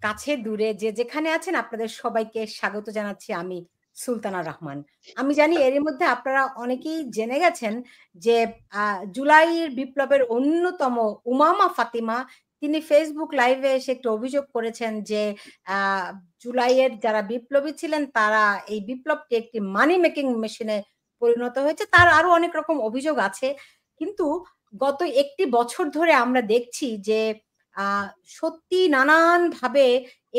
কাছে দূরে যে যেখানে আছেন আপনাদের সবাইকে স্বাগত জানাচ্ছি আমি সুলতানা রহমান। আমি জানি এরই মধ্যে আপনারা অনেকেই জেনে গেছেন যে জুলাইয়ের বিপ্লবের অন্যতম উমামা ফাতিমা তিনি ফেসবুক লাইভে এসে একটু অভিযোগ করেছেন যে আ জুলাইয়ের যারা বিপ্লবী ছিলেন তারা এই বিপ্লবকে একটি মানি মেকিং মেশিনে পরিণত হয়েছে। তার আরো অনেক রকম অভিযোগ আছে। কিন্তু গত ১ টি বছর ধরে আমরা দেখছি যে আ সত্যি নানানভাবে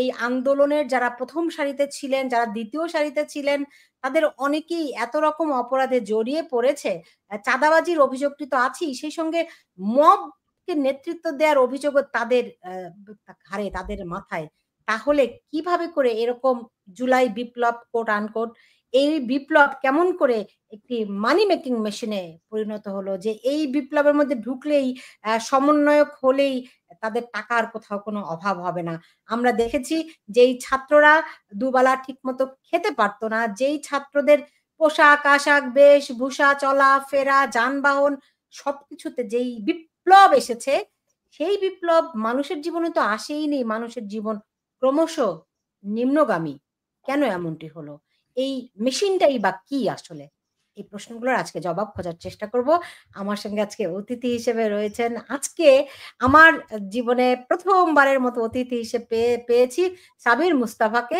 এই আন্দোলনের যারা ১ম সারিতে ছিলেন, যারা ২য় সারিতে ছিলেন, তাদের অনেকেই এত রকম অপরাধে জড়িয়ে পড়েছে। চাঁদাবাজির অভিযোগটি তো আছেই। সেই সঙ্গে মবকে নেতৃত্ব দেওয়ার অভিযোগও তাদের ঘাড়ে, তাদের মাথায়। তাহলে কিভাবে করে এরকম জুলাই বিপ্লব কোট আনকোট এই বিপ্লব কেমন করে একটি মানি মেকিং মেশিনে পরিণত হলো? যে এই বিপ্লবের মধ্যে ঢুকলেই সমন্বয়ক হলেই তাদের টাকার কোথাও কোনো অভাব হবে না। আমরা দেখেছি যেই ছাত্ররা দুবেলা ঠিকমতো খেতে পারত না, যেই ছাত্রদের পোশাক-আশাক, বেশভূষা, চলাফেরা, যানবাহন সবকিছুতে যেই বিপ্লব এসেছে, সেই বিপ্লব মানুষের জীবনে তো আসেইনি। মানুষের জীবন ক্রমশ নিম্নগামী। কেন এমনটি হলো? এই মেশিনটাই বা কি আসলে? এই প্রশ্নগুলোর আজকে জবাব খোঁজার চেষ্টা করব। আমার সঙ্গে আজকে অতিথি হিসেবে রয়েছেন আজকে আমার জীবনে ১ম বারের মতো অতিথি হিসেবে পেয়েছি সাবির মুস্তাফাকে।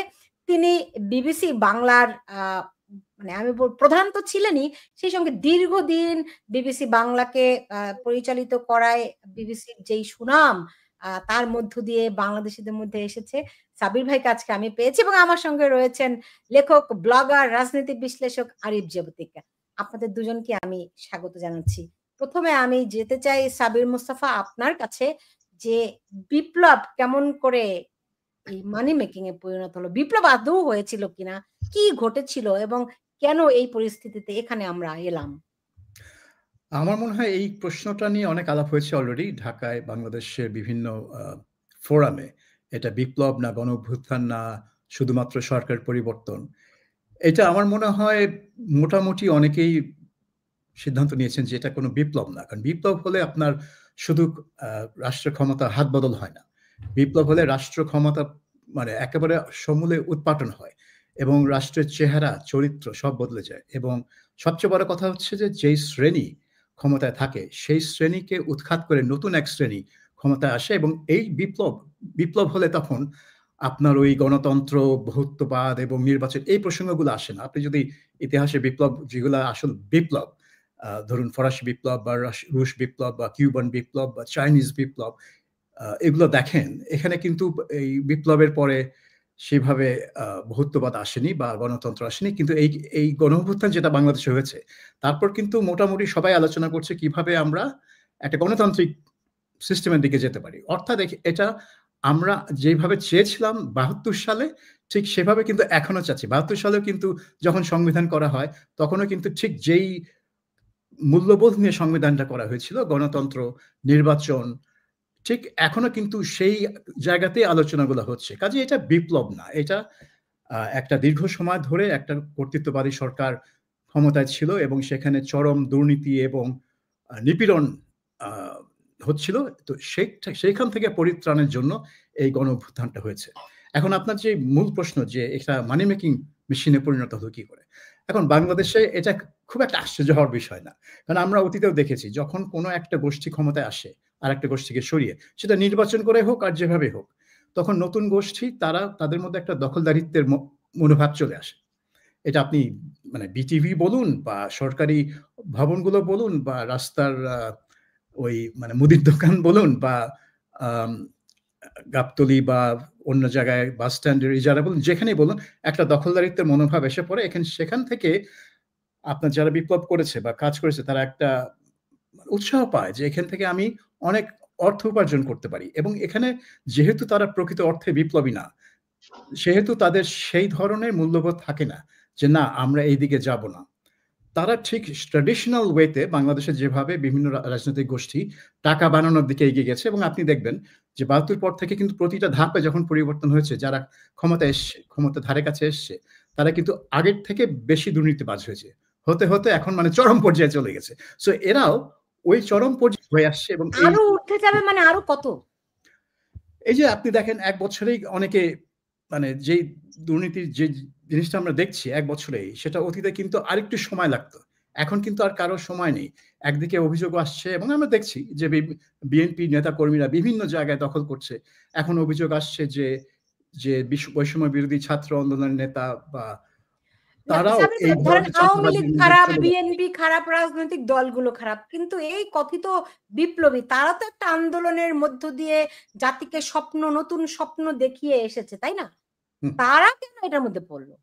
তিনি বিবিসি বাংলার মানে আমি প্রধান তো ছিলেনই, সেই সঙ্গে দীর্ঘদিন বিবিসি বাংলাকে পরিচালিত করায় বিবিসির যেই সুনাম তার মধ্য দিয়ে বাংলাদেশীদের মধ্যে এসেছে। সাবির ভাইকে আজকে আমি পেয়েছি এবং আমার সঙ্গে রয়েছেন লেখক, ব্লগার, রাজনীতি বিশ্লেষক আরিফ জেবতিকা। আপনাদের দুজনকে আমি স্বাগত জানাচ্ছি। ১ম এ আমি যেতে চাই সাবির মুস্তাফা আপনার কাছে যে বিপ্লব কেমন করে এই মানি মেকিং এ পরিণত হলো? বিপ্লব আদৌ হয়েছিল কিনা? কি ঘটেছিল এবং কেন এই পরিস্থিতিতে এখানে আমরা এলাম? আমার মনে হয় এই প্রশ্নটা নিয়ে অনেক আলাপ হয়েছে অলরেডি ঢাকায়, বাংলাদেশের বিভিন্ন আ ফোরামে। এটা বিপ্লব না গণঅভ্যুত্থান না শুধুমাত্র সরকার পরিবর্তন। এটা আমার মনে হয় মোটামুটি অনেকেই সিদ্ধান্ত নিয়েছেন যে এটা কোনো বিপ্লব না। কারণ বিপ্লব হলে আপনার শুধু আ রাষ্ট্র ক্ষমতার হাতবদল হয় না। বিপ্লব হলে রাষ্ট্র ক্ষমতা মানে একেবারে সমূলে উৎপাটন হয় এবং রাষ্ট্রের চেহারা, চরিত্র সব বদলে যায় এবং সবচেয়ে বড় কথা হচ্ছে যে যেই শ্রেণী ক্ষমতায় থাকে, সেই শ্রেণীকে উৎখাত করে নতুন এক শ্রেণী ক্ষমতায় আসে এবং এই বিপ্লব হলে তখন আপনার ওই গণতন্ত্র, বহুত্ববাদ এবং নির্বাচন এই প্রসঙ্গগুলো আসে না। আপনি যদি ইতিহাসে বিপ্লব যেগুলা আসল বিপ্লব ধরুন ফরাসি বিপ্লব বা রুশ বিপ্লব বা কিউবান বিপ্লব বা চাইনিজ বিপ্লব এগুলো দেখেন, এখানে কিন্তু এই বিপ্লবের পরে সেভাবে বহুত্ববাদ আসেনি বা গণতন্ত্র আসেনি। কিন্তু এই গণঅভ্যুত্থান যেটা বাংলাদেশে হয়েছে, তারপর কিন্তু মোটামুটি সবাই আলোচনা করছে কিভাবে আমরা একটা গণতান্ত্রিক সিস্টেমের দিকে যেতে পারি। অর্থাৎ এটা আমরা যেভাবে চেয়েছিলাম ৭২ সালে ঠিক সেভাবে কিন্তু এখনো চাচ্ছি। ৭২ সালেও কিন্তু যখন সংবিধান করা হয়, তখনও কিন্তু ঠিক যেই মূল্যবোধ নিয়ে সংবিধানটা করা হয়েছিল, গণতন্ত্র, নির্বাচন, ঠিক এখনো কিন্তু সেই জায়গাতেই আলোচনাগুলো হচ্ছে। কাজেই এটা বিপ্লব না। এটা একটা দীর্ঘ সময় ধরে একটা কর্তৃত্ববাদী সরকার ক্ষমতায় ছিল এবং সেখানে চরম দুর্নীতি এবং নিপীড়ন আ হচ্ছিল। তো সেইখান থেকে পরিত্রাণের জন্য এই গণঅভ্যুত্থানটা হয়েছে। এখন আপনার যে মূল প্রশ্ন যে এটা মানি মেকিং মেশিনে পরিণত হলো কি করে? এখন বাংলাদেশে এটা খুব একটা আশ্চর্য হওয়ার বিষয় না। কারণ আমরা অতীতেও দেখেছি যখন কোনো একটা গোষ্ঠী ক্ষমতায় আসে আরেকটা গোষ্ঠীকে সরিয়ে, সেটা নির্বাচন করে হোক আর যেভাবে হোক, তখন নতুন গোষ্ঠী তাদের মধ্যে একটা দখলদারিত্বের মনোভাব চলে আসে। এটা আপনি মানে বিটিভি বলুন বা সরকারি ভবনগুলো বলুন বা রাস্তার ওই মানে মুদির দোকান বলুন বা আম গাবতলী বা অন্য জায়গায় বাস স্ট্যান্ডের ইজারা বলুন, যেখানেই বলুন একটা দখলদারিত্বের মনোভাব এসে পড়ে। সেখান থেকে আপনার যারা বিপ্লব করেছে বা কাজ করেছে তারা একটা উৎসাহ পায় যে এখান থেকে আমি অনেক অর্থ উপার্জন করতে পারি এবং এখানে যেহেতু তারা প্রকৃত অর্থে বিপ্লবী না, সেহেতু তাদের সেই ধরনের মূল্যবোধ থাকে না যে না আমরা এইদিকে যাব না। তারা ঠিক ট্র্যাডিশনাল ওয়েতে বাংলাদেশে যেভাবে বিভিন্ন রাজনৈতিক গোষ্ঠী টাকা বানানোর দিকে এগিয়ে গেছে এবং আপনি দেখবেন যে ৭২ পর থেকে কিন্তু প্রতিটা ধাপে যখন পরিবর্তন হয়েছে, যারা ক্ষমতায় এসছে, ক্ষমতার ধারে কাছে এসছে, তারা কিন্তু আগের থেকে বেশি দুর্নীতিবাজ হয়েছে। হতে এখন মানে চরম পর্যায়ে চলে গেছে। সো এরাও ওই চরম পর্যায়ে হয়ে আসছে এবং এই আরো উঠে যাবে মানে আরো কত? এই যে আপনি দেখেন ১ বছরেই অনেকে মানে যেই দুর্নীতির যে জিনিসটা আমরা দেখছি ১ বছরেই, সেটা অতীতে কিন্তু আরেকটু সময় লাগতো। এখন কিন্তু আর কারো সময় নেই। একদিকে অভিযোগ আসছে এবং আমরা দেখছি যে বিএনপি নেতাকর্মীরা বিভিন্ন জায়গায় দখল করছে। এখন অভিযোগ আসছে যে বৈষম্য বিরোধী ছাত্র আন্দোলনের নেতা বা না, তারাও সাবির এই ভাই ধরেন ধরনের আওয়ামী লীগ চাঁদাবাজির মধ্যে খারাপ, চলে যাচ্ছে। বিএনপি খারাপ, রাজনৈতিক দলগুলো খারাপ। কিন্তু এই কথিত বিপ্লবী তারা তো একটা আন্দোলনের মধ্য দিয়ে জাতিকে নতুন স্বপ্ন দেখিয়ে এসেছে, তাই না? হুম। তারা কেন এটার মধ্যে পড়লো?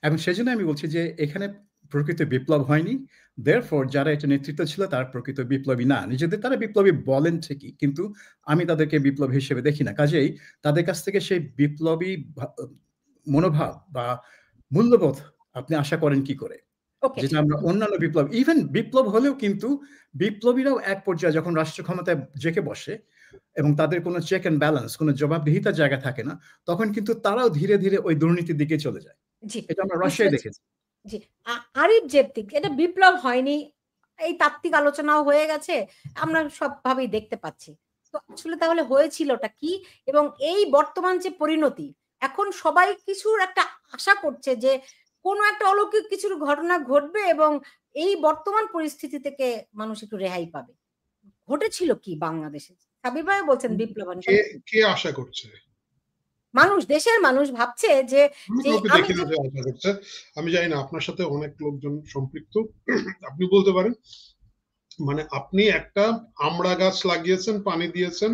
এবং সেজন্য আমি বলছি যে এখানে প্রকৃত বিপ্লব হয়নি। Therefore যারা এটা নেতৃত্ব ছিল তারা প্রকৃত বিপ্লবী না। নিজেদের তারা বিপ্লবী বলেন ঠিকই। কিন্তু আমি তাদেরকে বিপ্লবী হিসেবে দেখি না। কাজেই তাদের কাছ থেকে সেই বিপ্লবী মনোভাব বা মূল্যবোধ আপনি আশা করেন কি করে? ওকে। যেটা আমরা অন্যান্য বিপ্লব ইভেন বিপ্লব হলেও কিন্তু বিপ্লবীরাও এক পর্যায়ে যখন রাষ্ট্র ক্ষমতায় জেঁকে বসে এবং তাদের কোনো চেক অ্যান্ড ব্যালেন্স, কোনো জবাবদিহিতার জায়গা থাকে না, তখন কিন্তু তারাও ধীরে, ধীরে ওই দুর্নীতির দিকে চলে যায়। জি, এটা আমরা বুঝতে রাশিয়ায় পেরেছি। দেখেছি। জি, আরিফ জেবতিক এটা বিপ্লব হয়নি। এই তাত্ত্বিক আলোচনাও হয়ে গেছে। আমরা সবভাবেই দেখতে পাচ্ছি। তো আসলে তাহলে হয়েছিলটা কি? এবং এই বর্তমান যে পরিণতি, এখন সবাই কিছুর একটা আশা করছে যে কোনো একটা অলৌকিক কিছুর ঘটনা ঘটবে এবং এই বর্তমান পরিস্থিতি থেকে মানুষ একটু রেহাই পাবে। ঘটেছিল কি বাংলাদেশে? সাবির ভাইও বলছেন বিপ্লব হয়নি। কে কে আশা করছে? মানুষ, দেশের মানুষ ভাবছে যে আমি যে কাউকে আমি দেখি না যে যে আশা করছে। আমি জানি না, আপনার সাথে অনেক লোকজন সম্পৃক্ত। আপনি বলতে পারেন, মানে আপনি একটা আমড়া গাছ লাগিয়েছেন, পানি দিয়েছেন,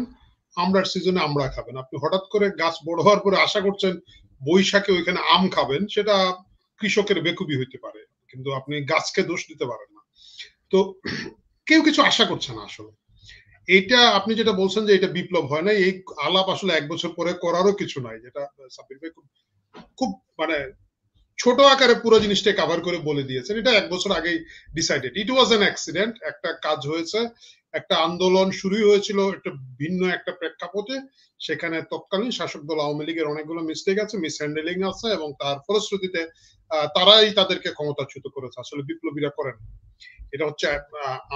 আমড়ার সিজনে আমড়া খাবেন। আপনি হঠাৎ করে গাছ বড় হওয়ার পরে আশা করছেন বৈশাখে ওইখানে আম খাবেন, সেটা কৃষকের বেকুবি হইতে পারে, কিন্তু আপনি গাছকে দোষ দিতে পারেন না। তো কেউ কিছু আশা করছে না আসলে। এইটা আপনি যেটা বলছেন যে এটা বিপ্লব হয় না, এই আলাপ আসলে ১ বছর পরে করারও কিছু নাই, যেটা সাব্বির ভাই খুব খুব মানে ছোট আকারে পুরো জিনিসটা কভার করে বলে দিয়েছেন। এটা ১ বছর আগেই decided. It was an accident. একটা কাজ হয়েছে, একটা আন্দোলন শুরু হয়েছিল একটা ভিন্ন একটা প্রেক্ষাপটে। সেখানে তৎকালীন শাসক দল আওয়ামী লীগের অনেকগুলো মিস্টেক আছে, মিসহ্যান্ডেলিং আছে, এবং তার ফলশ্রুতিতে তারাই তাদেরকে ক্ষমতাচ্যুত করেছে, আসলে বিপ্লবীরা করেন। এটা হচ্ছে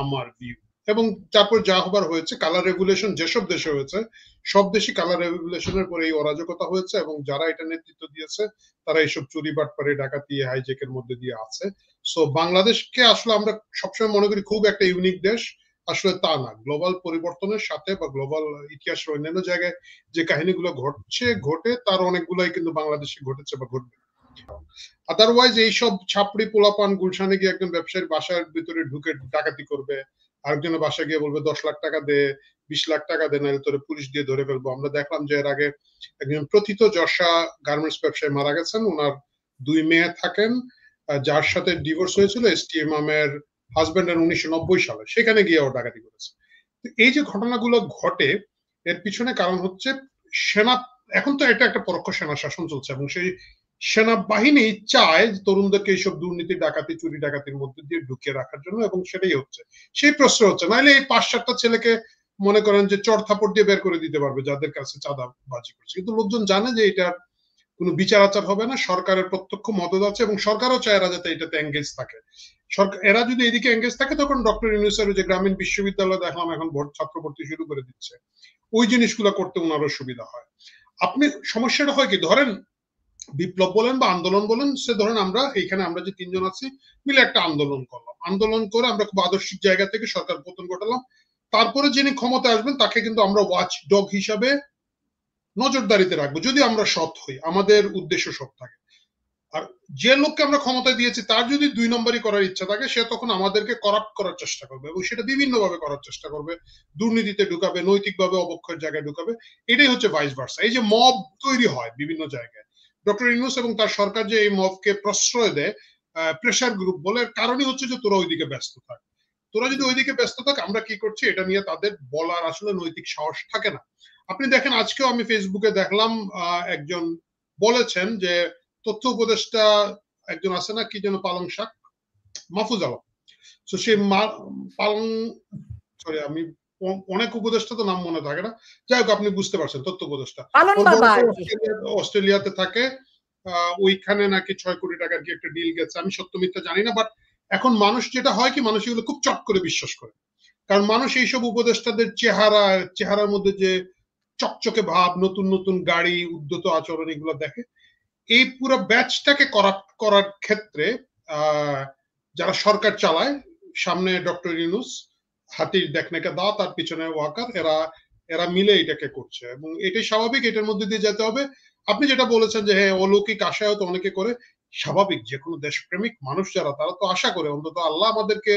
আমার ভিউ। এবং তারপর যা হবার হয়েছে, কালার রেগুলেশন যেসব দেশে হয়েছে, সব দেশই কালার রেগুলেশনের পরে এই অরাজকতা হয়েছে, এবং যারা এটা নেতৃত্ব দিয়েছে তারা এইসব চুরি বাটপারি ডাকাতি হাইজেকের মধ্যে দিয়ে আছে। সো বাংলাদেশকে আসলে আমরা সবসময় মনে করি খুব একটা ইউনিক দেশ, আসলে তা না। গ্লোবাল পরিবর্তনের সাথে বা গ্লোবাল ইতিহাসের অন্যান্য জায়গায় যে কাহিনীগুলো ঘটে তার অনেকগুলাই কিন্তু বাংলাদেশে ঘটেছে বা ঘটবে। আদারওয়াইজ এইসব ছাপড়ি পোলাপান গুলশানে গিয়ে একজন ব্যবসায়ীর বাসার ভিতরে ঢুকে ডাকাতি করবে, আরেকজনের বাসায় গিয়ে বলবে ১০ লাখ টাকা দে, ২০ লাখ টাকা দে, নাহলে তোরে পুলিশ দিয়ে ধরে ফেলবো। আমরা দেখলাম যে এর আগে একজন প্রথিত যশা গার্মেন্টস ব্যবসায়ী মারা গেছেন, ওনার ২ মেয়ে থাকেন, যার সাথে ডিভোর্স হয়েছিল এসটিএম এর হাজবেন্ডের ১৯৯০ সালে, সেখানে গিয়ে ও ডাকাতি করেছে। এই যে ঘটনাগুলো ঘটে, এর পিছনে কারণ হচ্ছে সেনা। এখন তো এটা একটা পরোক্ষ সেনা শাসন চলছে, এবং সেই সেনাবাহিনী চায় তরুণদেরকে এইসব দুর্নীতি ডাকাতি চুরি ডাকাতির মধ্যে দিয়ে ঢুকিয়ে রাখার জন্য, এবং সেটাই হচ্ছে, সেই প্রশ্রয় হচ্ছে। নাহলে এই ৫-৭টা ছেলেকে মনে করেন যে চড় থাপড় দিয়ে বের করে দিতে পারবে যাদের কাছে চাঁদাবাজি করছে, কিন্তু লোকজন জানে যে এটা কোনো বিচার আচার হবে না, সরকারের প্রত্যক্ষ মদত আছে, এবং সরকারও চায় এরা যাতে এটাতে এঙ্গেজ থাকে। এরা যদি এদিকে এঙ্গেজ থাকে, তখন ডক্টর ইউনূসের যে গ্রামীণ বিশ্ববিদ্যালয় দেখলাম এখন ছাত্র ভর্তি শুরু করে দিচ্ছে, ওই জিনিসগুলো করতে ওনারও সুবিধা হয়। আপনি সমস্যাটা হয় কি, ধরেন বিপ্লব বলেন বা আন্দোলন বলেন, সে ধরেন আমরা যে ৩ জন আছি মিলে একটা আন্দোলন করলাম, আন্দোলন করে আমরা খুব আদর্শিক জায়গা থেকে সরকার পতন ঘটালাম। তারপরে যিনি ক্ষমতায় আসবেন তাকে কিন্তু আমরা ওয়াচ ডগ হিসাবে নজরদারিতে রাখবো, যদি আমরা সৎ হই, আমাদের উদ্দেশ্য সৎ থাকে। আর যে লোককে আমরা ক্ষমতায় দিয়েছি তার যদি ২ নম্বরই করার ইচ্ছা থাকে, সে তখন আমাদেরকে করাপ্ট করার চেষ্টা করবে, এবং সেটা বিভিন্ন ভাবে করার চেষ্টা করবে, দুর্নীতিতে ঢুকাবে, নৈতিকভাবে অবক্ষয়ের জায়গায় ঢুকাবে। এটাই হচ্ছে ভাইস ভার্সা। এই যে মব তৈরি হয় বিভিন্ন জায়গায়, ডক্টর ইউনূস এবং তার সরকার যে এই মবকে প্রশ্রয় দেয়, প্রেসার গ্রুপ বলে, কারণই হচ্ছে যে তোরা ওইদিকে ব্যস্ত থাক। তোরা যদি ওইদিকে ব্যস্ত থাক, আমরা কি করছি এটা নিয়ে তাদের বলার আসলে নৈতিক সাহস থাকে না। আপনি দেখেন, আজকেও আমি ফেসবুকে দেখলাম একজন বলেছেন যে তথ্য উপদেষ্টা একজন আছে না, কি যেন, পালং শাক, মাহফুজ আলম। তো সে পালং, সরি আমি অনেক উপদেষ্টা তো নাম মনে থাকে না, যাই হোক আপনি বুঝতে পারছেন, তথ্য উপদেষ্টা। অস্ট্রেলিয়াতে থাকে, ওইখানে নাকি ৬ কোটি টাকার কি একটা ডিল গেছে, আমি সত্য মিথ্যা জানি না, বাট এখন মানুষ যেটা হয় কি, মানুষ এগুলো খুব চট করে বিশ্বাস করে, কারণ মানুষ এইসব উপদেষ্টাদের চেহারার মধ্যে যে চকচকে ভাব, নতুন নতুন গাড়ি, উদ্যত আচরণ এগুলো দেখে। এই পুরো ব্যাচটাকে করাপ্ট করার ক্ষেত্রে যারা সরকার চালায়, সামনে ডক্টর ইউনূস, হাতির দেখনাকে দাও, তার পিছনে ওয়াকার, এরা মিলে এটাকে করছে এবং এটাই স্বাভাবিক, এটার মধ্যে দিয়ে যেতে হবে। আপনি যেটা বলেছেন যে হ্যাঁ অলৌকিক আশা হয়তো অনেকে করে, স্বাভাবিক, যে কোনো দেশপ্রেমিক মানুষ যারা, তারা তো আশা করে অন্তত আল্লাহ আমাদেরকে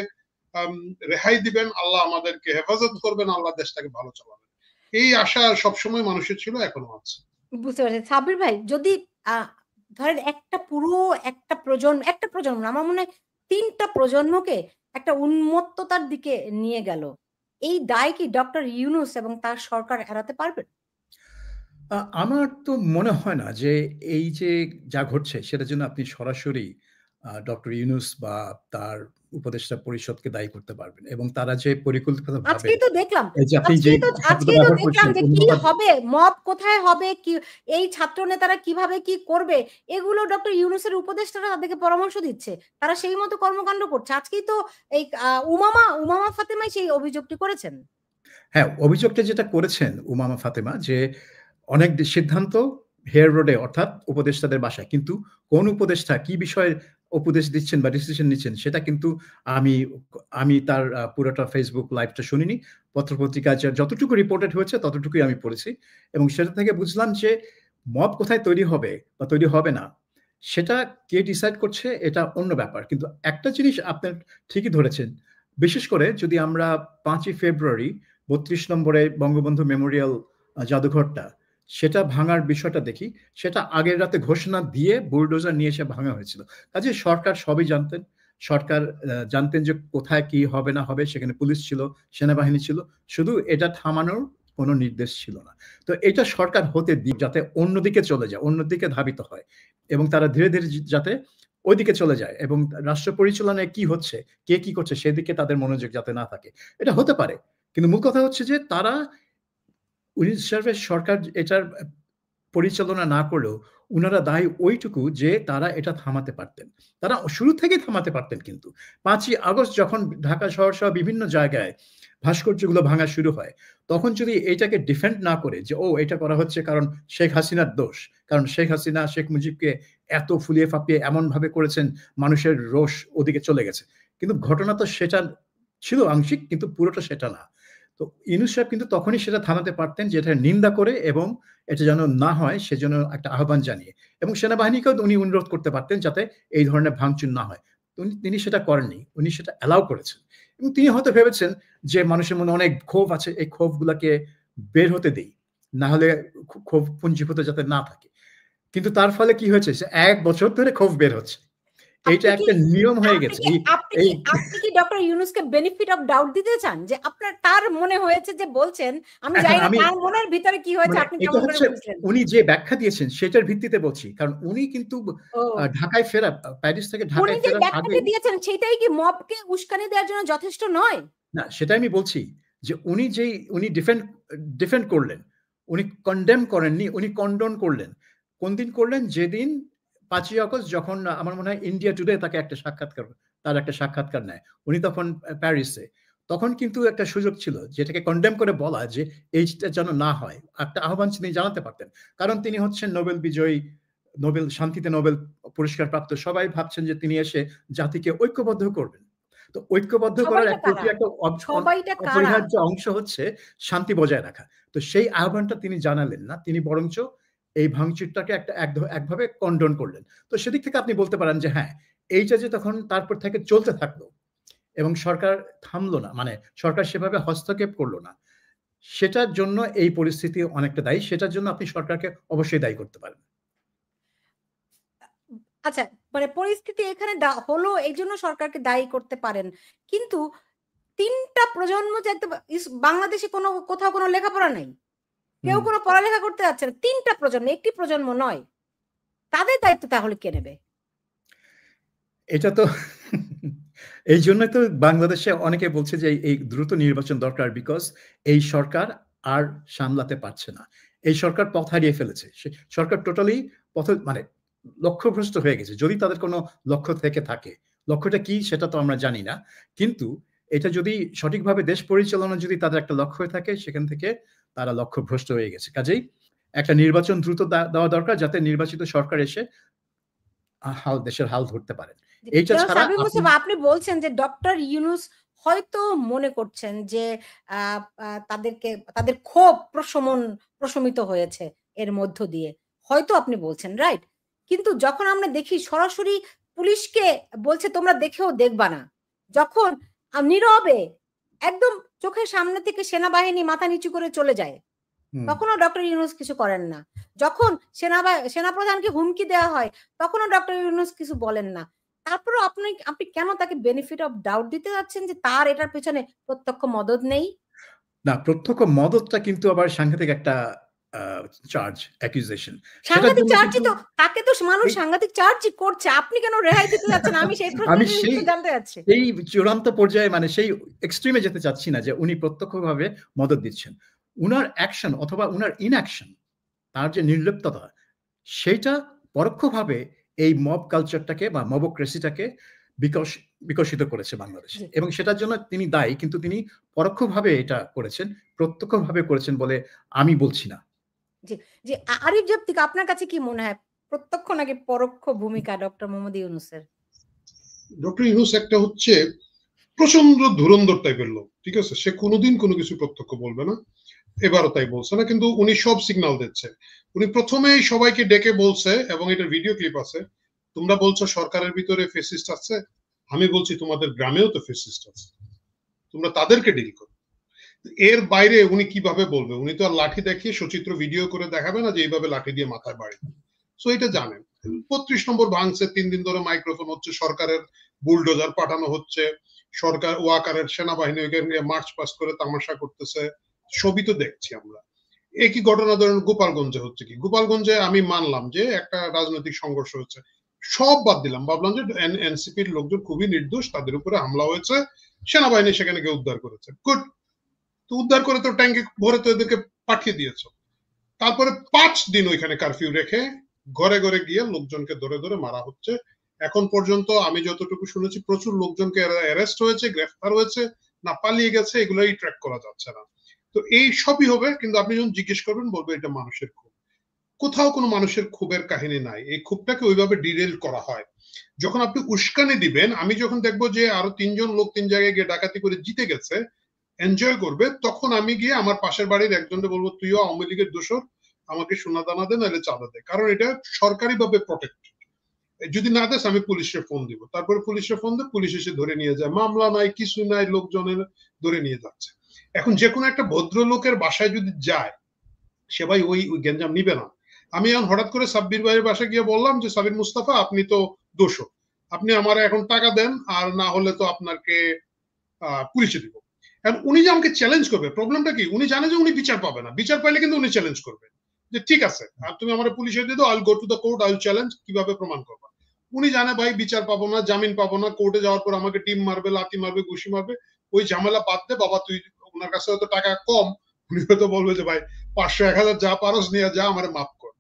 রেহাই দিবেন, আল্লাহ আমাদেরকে হেফাজত করবেন, আল্লাহ দেশটাকে ভালো চালাবেন। এই আশা সবসময় মানুষের ছিল, এখনো আছে। বুঝতে পারছি। সাব্বির ভাই, যদি ধরেন একটা প্রজন্ম, আমার মনে হয় ৩টা প্রজন্মকে একটা উন্মত্ততার দিকে নিয়ে গেল, এই দায় কি ডক্টর ইউনূস এবং তার সরকার এড়াতে পারবেন? আমার তো মনে হয় না যে এই যে যা ঘটছে সেটার জন্য আপনি সরাসরি ডক্টর ইউনূস বা তার উপদেষ্টা পরিষদকে দায়ী করতে পারবেন, এবং তারা যে পরিকল্পিতভাবে আজকেই তো দেখলাম এই যে আপনি যে শব্দটা ব্যবহার করছেন যে কি হবে, মব কোথায় হবে, কি এই ছাত্র নেতারা কিভাবে কি করবে, এগুলো ডক্টর ইউনূসের উপদেষ্টারা তাদেরকে পরামর্শ দিচ্ছে, তারা সেই মতো কর্মকাণ্ড করছে। আজকেই তো এই উমামা ফাতেমাই সেই অভিযোগটি করেছেন। হ্যাঁ, অভিযোগটা যেটা করেছেন উমামা ফাতেমা, যে অনেক সিদ্ধান্ত হেয়ার রোডে, অর্থাৎ উপদেষ্টাদের বাসায়, কিন্তু কোন উপদেষ্টা কি বিষয়ে উপদেশ দিচ্ছেন বা ডিসিশন নিচ্ছেন সেটা কিন্তু আমি তার পুরোটা ফেসবুক লাইভটা শুনিনি। পত্রপত্রিকায় যতটুকু রিপোর্টেড হয়েছে ততটুকুই আমি পড়েছি, এবং সেটা থেকে বুঝলাম যে মব কোথায় তৈরি হবে বা তৈরি হবে না সেটা কে ডিসাইড করছে এটা অন্য ব্যাপার। কিন্তু একটা জিনিস আপনার ঠিকই ধরেছেন, বিশেষ করে যদি আমরা 5ই ফেব্রুয়ারি 32 নম্বরে বঙ্গবন্ধু মেমোরিয়াল জাদুঘরটা, সেটা ভাঙার বিষয়টা দেখি, সেটা আগের রাতে ঘোষণা দিয়ে বুলডোজার নিয়ে এসে ভাঙা হয়েছিল। কাজে সরকার সবই জানতেন। সরকার জানতেন যে কোথায় কি হবে না হবে, সেখানে পুলিশ ছিল, সেনাবাহিনী ছিল, শুধু এটা থামানোর কোনো নির্দেশ ছিল না। তো এটা সরকার হতে দিক, যাতে অন্যদিকে চলে যায়, অন্যদিকে ধাবিত হয়, এবং তারা ধীরে ধীরে যাতে ওইদিকে চলে যায়, এবং রাষ্ট্র পরিচালনায় কি হচ্ছে, কে কি করছে সেদিকে তাদের মনোযোগ যাতে না থাকে। এটা হতে পারে, কিন্তু মূল কথা হচ্ছে যে তারা সরকার এটার পরিচালনা না করলেও উনারা দায়ী ওইটুকু যে তারা এটা থামাতে পারতেন। তারা শুরু থেকেই থামাতে পারতেন, কিন্তু 5ই আগস্ট যখন ঢাকা শহর সহ বিভিন্ন জায়গায় ভাস্কর্যগুলো ভাঙা শুরু হয়, তখন যদি এটাকে ডিফেন্ড না করে যে এটা করা হচ্ছে কারণ শেখ হাসিনার দোষ, কারণ শেখ হাসিনা শেখ মুজিবকে এত ফুলিয়ে ফাঁপিয়ে এমনভাবে করেছেন মানুষের রোষ ওদিকে চলে গেছে। কিন্তু ঘটনা তো সেটা ছিল আংশিক, কিন্তু পুরোটা সেটা না। তো ইউনূস সাহেব কিন্তু তখনই সেটা থামাতে পারতেন, যে এটা নিন্দা করে এবং এটা যেন না হয় সেজন্য একটা আহ্বান জানিয়ে, এবং সেনাবাহিনীকেও উনি অনুরোধ করতে পারতেন যাতে এই ধরনের ভাঙচুর না হয়। তিনি সেটা করেননি, উনি সেটা অ্যালাউ করেছেন, এবং তিনি হয়তো ভেবেছেন যে মানুষের মনে অনেক ক্ষোভ আছে, এই ক্ষোভগুলোকে বের হতে দেই, না হলে ক্ষোভ পুঞ্জীভূত যাতে না থাকে। কিন্তু তার ফলে কি হয়েছে, 1 বছর ধরে ক্ষোভ বের হচ্ছে। এইটা একটা নিয়ম হয়ে গেছে। আপনি কি ডক্টর ইউনূসকে বেনিফিট অফ ডাউট দিতে চান যে আপনার তার মনে হয়েছে যে বলছেন, আমি জানি না তার মনের ভিতরে কি হয়েছে, আপনি কেমন করে বুঝলেন? উনি যে ব্যাখ্যা দিয়েছেন সেটার ভিত্তিতে বলছি, কারণ উনি কিন্তু ঢাকায় ফেরা, প্যারিস থেকে ঢাকায় ফেরার আগে ব্যাখ্যাটা দিয়েছেন সেটাই কি মবকে উস্কানি দেওয়ার জন্য যথেষ্ট নয়? না, সেটাই আমি বলছি যে উনি ডিফেন্ড করলেন, উনি কন্ডেম করেননি, উনি কন্ডোন করলেন। কোন দিন করলেন? যেদিন 5ই আগস্ট যখন আমার মনে হয় ইন্ডিয়া টুডে তার একটা সাক্ষাৎকার নেয়। উনি তখন প্যারিসে। তখন কিন্তু একটা সুযোগ ছিল যেটাকে কন্ডেম করে বলা, যে এইটা যেন না হয়। একটা আহ্বান তিনি জানাতে পারতেন। কারণ তিনি হচ্ছেন নোবেল বিজয়ী, শান্তিতে নোবেল পুরস্কার প্রাপ্ত। সবাই ভাবছেন যে তিনি এসে জাতিকে ঐক্যবদ্ধ করবেন। তো ঐক্যবদ্ধ করার একটা অপরিহার্য অংশ হচ্ছে শান্তি বজায় রাখা। তো সেই আহ্বানটা তিনি জানালেন না, তিনি বরঞ্চ এই ভাঙচুরটাকে একভাবে কন্ডোন করলেন। তো সেদিক থেকে আপনি বলতে পারেন যে হ্যাঁ, এইটা যে তখন তারপর থেকে চলতে থাকলো এবং সরকার থামলো না, মানে সরকার সেভাবে হস্তক্ষেপ করলো না, সেটার জন্য এই পরিস্থিতি অনেকটা দায়ী। সেটার জন্য আপনি সরকারকে অবশ্যই দায়ী করতে পারেন। আচ্ছা, মানে পরিস্থিতি এখানে হলো এই জন্য সরকারকে দায়ী করতে পারেন, কিন্তু 3টা প্রজন্ম যে বাংলাদেশে কোথাও কোনো লেখাপড়া নাই, কেউ কোনো পড়ালেখা করতে যাচ্ছে না, 3টা প্রজন্ম, একটি প্রজন্ম নয়, তাদের দায়িত্ব তাহলে কে নেবে? এটা তো এই জন্য তো বাংলাদেশে অনেকে বলছে যে এই দ্রুত নির্বাচন দরকার, বিকজ এই সরকার আর সামলাতে পারছে না। এই সরকার পথ হারিয়ে ফেলেছে। সরকার টোটালি মানে লক্ষ্যভ্রষ্ট হয়ে গেছে, যদি তাদের কোনো লক্ষ্য থেকে থাকে। লক্ষ্যটা কি সেটা তো আমরা জানি না, কিন্তু এটা যদি সঠিকভাবে দেশ পরিচালনা যদি তাদের একটা লক্ষ্য হয়ে থাকে, সেখান থেকে তারা লক্ষ্যভ্রষ্ট হয়ে গেছে। কাজেই একটা নির্বাচন দ্রুত দেওয়া দরকার, যাতে নির্বাচিত সরকার এসে দেশের হাল ধরতে পারেন। এইটা ছাড়া আপনি বলছেন যে ডক্টর ইউনূস হয়তো মনে করছেন যে তাদের ক্ষোভ প্রশমিত হয়েছে এর মধ্য দিয়ে, হয়তো আপনি বলছেন, রাইট? কিন্তু যখন আমরা দেখি সরাসরি পুলিশকে বলছে তোমরা দেখেও দেখবা না, যখন নীরবে একদম চোখের সামনে থেকে সেনাবাহিনী মাথা নিচু করে চলে যায়, তখনও ডক্টর ইউনূস কিছু করেন না। যখন সেনাপ্রধানকে হুমকি দেওয়া হয়, তখনও ডক্টর ইউনূস কিছু বলেন না। তারপরও আপনি কেন তাকে বেনিফিট অফ ডাউট দিতে যাচ্ছেন যে তার এটার পেছনে প্রত্যক্ষ মদদ নেই? না, প্রত্যক্ষ মদতটা কিন্তু আবার সাংঘাতিক একটা চার্জ, অ্যাকিউজেশন। সাংঘাতিক চার্জই তো, তাকে তো মানুষ সাংঘাতিক চার্জই করছে, আপনি কেন রেহাই দিতে যাচ্ছেন? আমি সেই প্রশ্নটা জানতে চাচ্ছি। এই চূড়ান্ত পর্যায়ে, মানে সেই এক্সট্রিমে যেতে চাচ্ছি না যে উনি প্রত্যক্ষভাবে মদত দিচ্ছেন। উনার অ্যাকশন অথবা উনার ইনঅ্যাকশন, তার যে নির্লিপ্ততা, সেটা পরোক্ষভাবে এই মব কালচারটাকে বা মবোক্রেসিটাকে বিকশিত করেছে বাংলাদেশে, এবং সেটার জন্য তিনি দায়ী। কিন্তু তিনি পরোক্ষভাবে এটা করেছেন, প্রত্যক্ষভাবে করেছেন বলে আমি বলছি না। জি জি, আরিফ জব্তিক, আপনার কাছে কি মনে হয়, প্রত্যক্ষ নাকি পরোক্ষ ভূমিকা ডক্টর মোহাম্মদ ইউনূসের? ডক্টর ইউনূস একটা হচ্ছে প্রচন্ড ধুরন্ধর টাইপের লোক, ঠিক আছে? সে কোনোদিন কোনো কিছু প্রত্যক্ষ বলবে না, এবারও তাই বলছে না, কিন্তু উনি সব সিগন্যাল দিচ্ছে। উনি প্রথমেই সবাইকে ডেকে বলছে, এবং এটার ভিডিও ক্লিপ আছে, তোমরা বলছো সরকারের ভিতরে ফেসিস্ট আছে, আমি বলছি তোমাদের গ্রামেও তো ফেসিস্ট আছে, তোমরা তাদেরকে ডিল করো। এর বাইরে উনি কিভাবে বলবে? উনি তো আর লাঠি দেখিয়ে সচিত্র ভিডিও করে দেখাবে না যে এইভাবে লাঠি দিয়ে মাথায় বাড়ি। সো এটা জানেন। ৩৫ নম্বর ভাঙছে, ৩ দিন ধরে মাইক্রোফোন হচ্ছে, সরকারের বুলডোজার পাঠানো হচ্ছে, সরকার ওয়াকারের সেনাবাহিনী ওইখানে মার্চ পাস করে তামাশা করতেছে, সবই তো দেখছি আমরা। একই ঘটনা ধরেন গোপালগঞ্জে হচ্ছে। কি গোপালগঞ্জে আমি মানলাম যে একটা রাজনৈতিক সংঘর্ষ হচ্ছে, সব বাদ দিলাম, ভাবলাম যে এনসিপির লোকজন খুবই নির্দোষ, তাদের উপরে হামলা হয়েছে, সেনাবাহিনী সেখানে গিয়ে উদ্ধার করেছে, গুড। তো উদ্ধার করে তো ট্যাঙ্কে ভরে তো এদেরকে পাঠিয়ে দিয়েছ। তারপরে 5 দিন ওইখানে কারফিউ রেখে ঘরে ঘরে গিয়ে লোকজনকে ধরে ধরে মারা হচ্ছে। এখন পর্যন্ত আমি যতটুকু শুনেছি প্রচুর লোকজনকে অ্যারেস্ট হয়েছে, গ্রেফতার হয়েছে, না পালিয়ে গেছে, এগুলোই ট্র্যাক করা যাচ্ছে না। তো এই সবই হবে, কিন্তু আপনি যখন জিজ্ঞেস করবেন বলবো এটা মানুষের ক্ষোভ। কোথাও কোনো মানুষের ক্ষোভের কাহিনী নাই, এই ক্ষোভটাকে ওইভাবে ডিরেল করা হয়। যখন আপনি উস্কানি দিবেন, আমি যখন দেখবো যে আরো 3 জন লোক 3 জায়গায় গিয়ে ডাকাতি করে জিতে গেছে, এনজয় করবে, তখন আমি গিয়ে আমার পাশের বাড়ির একজনকে বলবো তুইও আওয়ামী লীগের দোষর, আমাকে সোনা দানা দে নাহলে চাঁদা দে, কারণ এটা সরকারি ভাবে প্রটেক্ট। যদি না দেস আমি পুলিশে ফোন দিব, তারপরে পুলিশে ফোন দিয়ে পুলিশ এসে ধরে নিয়ে যায়, মামলা নাই কিছু নাই, লোকজনের ধরে নিয়ে যাচ্ছে। এখন যে কোনো একটা ভদ্রলোকের বাসায় যদি যায়, সে ভাই ওই গেঞ্জাম নিবে না। আমি এখন হঠাৎ করে সাব্বির ভাইয়ের বাসায় গিয়ে বললাম যে সাবির মুস্তাফা আপনি তো দোষর, আপনি আমার এখন টাকা দেন, আর না হলে তো আপনাকে পুলিশে দিব। উনি যে আমাকে চ্যালেঞ্জ করবে, প্রবলেমটা কি, উনি জানে যে উনি বিচার পাবে না, বিচার পাইলে কিন্তু উনি চ্যালেঞ্জ করবে যে ঠিক আছে আর তুমি আমার পুলিশে দিয়ে দাও, I will go to the court, I will challenge, কিভাবে প্রমাণ করবা। উনি জানে ভাই বিচার পাবো না, জামিন পাবো না, কোর্টে যাওয়ার পর আমাকে টিম মারবে, লাথি মারবে, ঘুষি মারবে, ওই ঝামেলা বাদ দে বাবা, তুই ওনার কাছে হয়তো টাকা কম, উনি হয়তো বলবে যে ভাই 500-1000 যা পারস নিয়ে যা, আমার মাফ কর।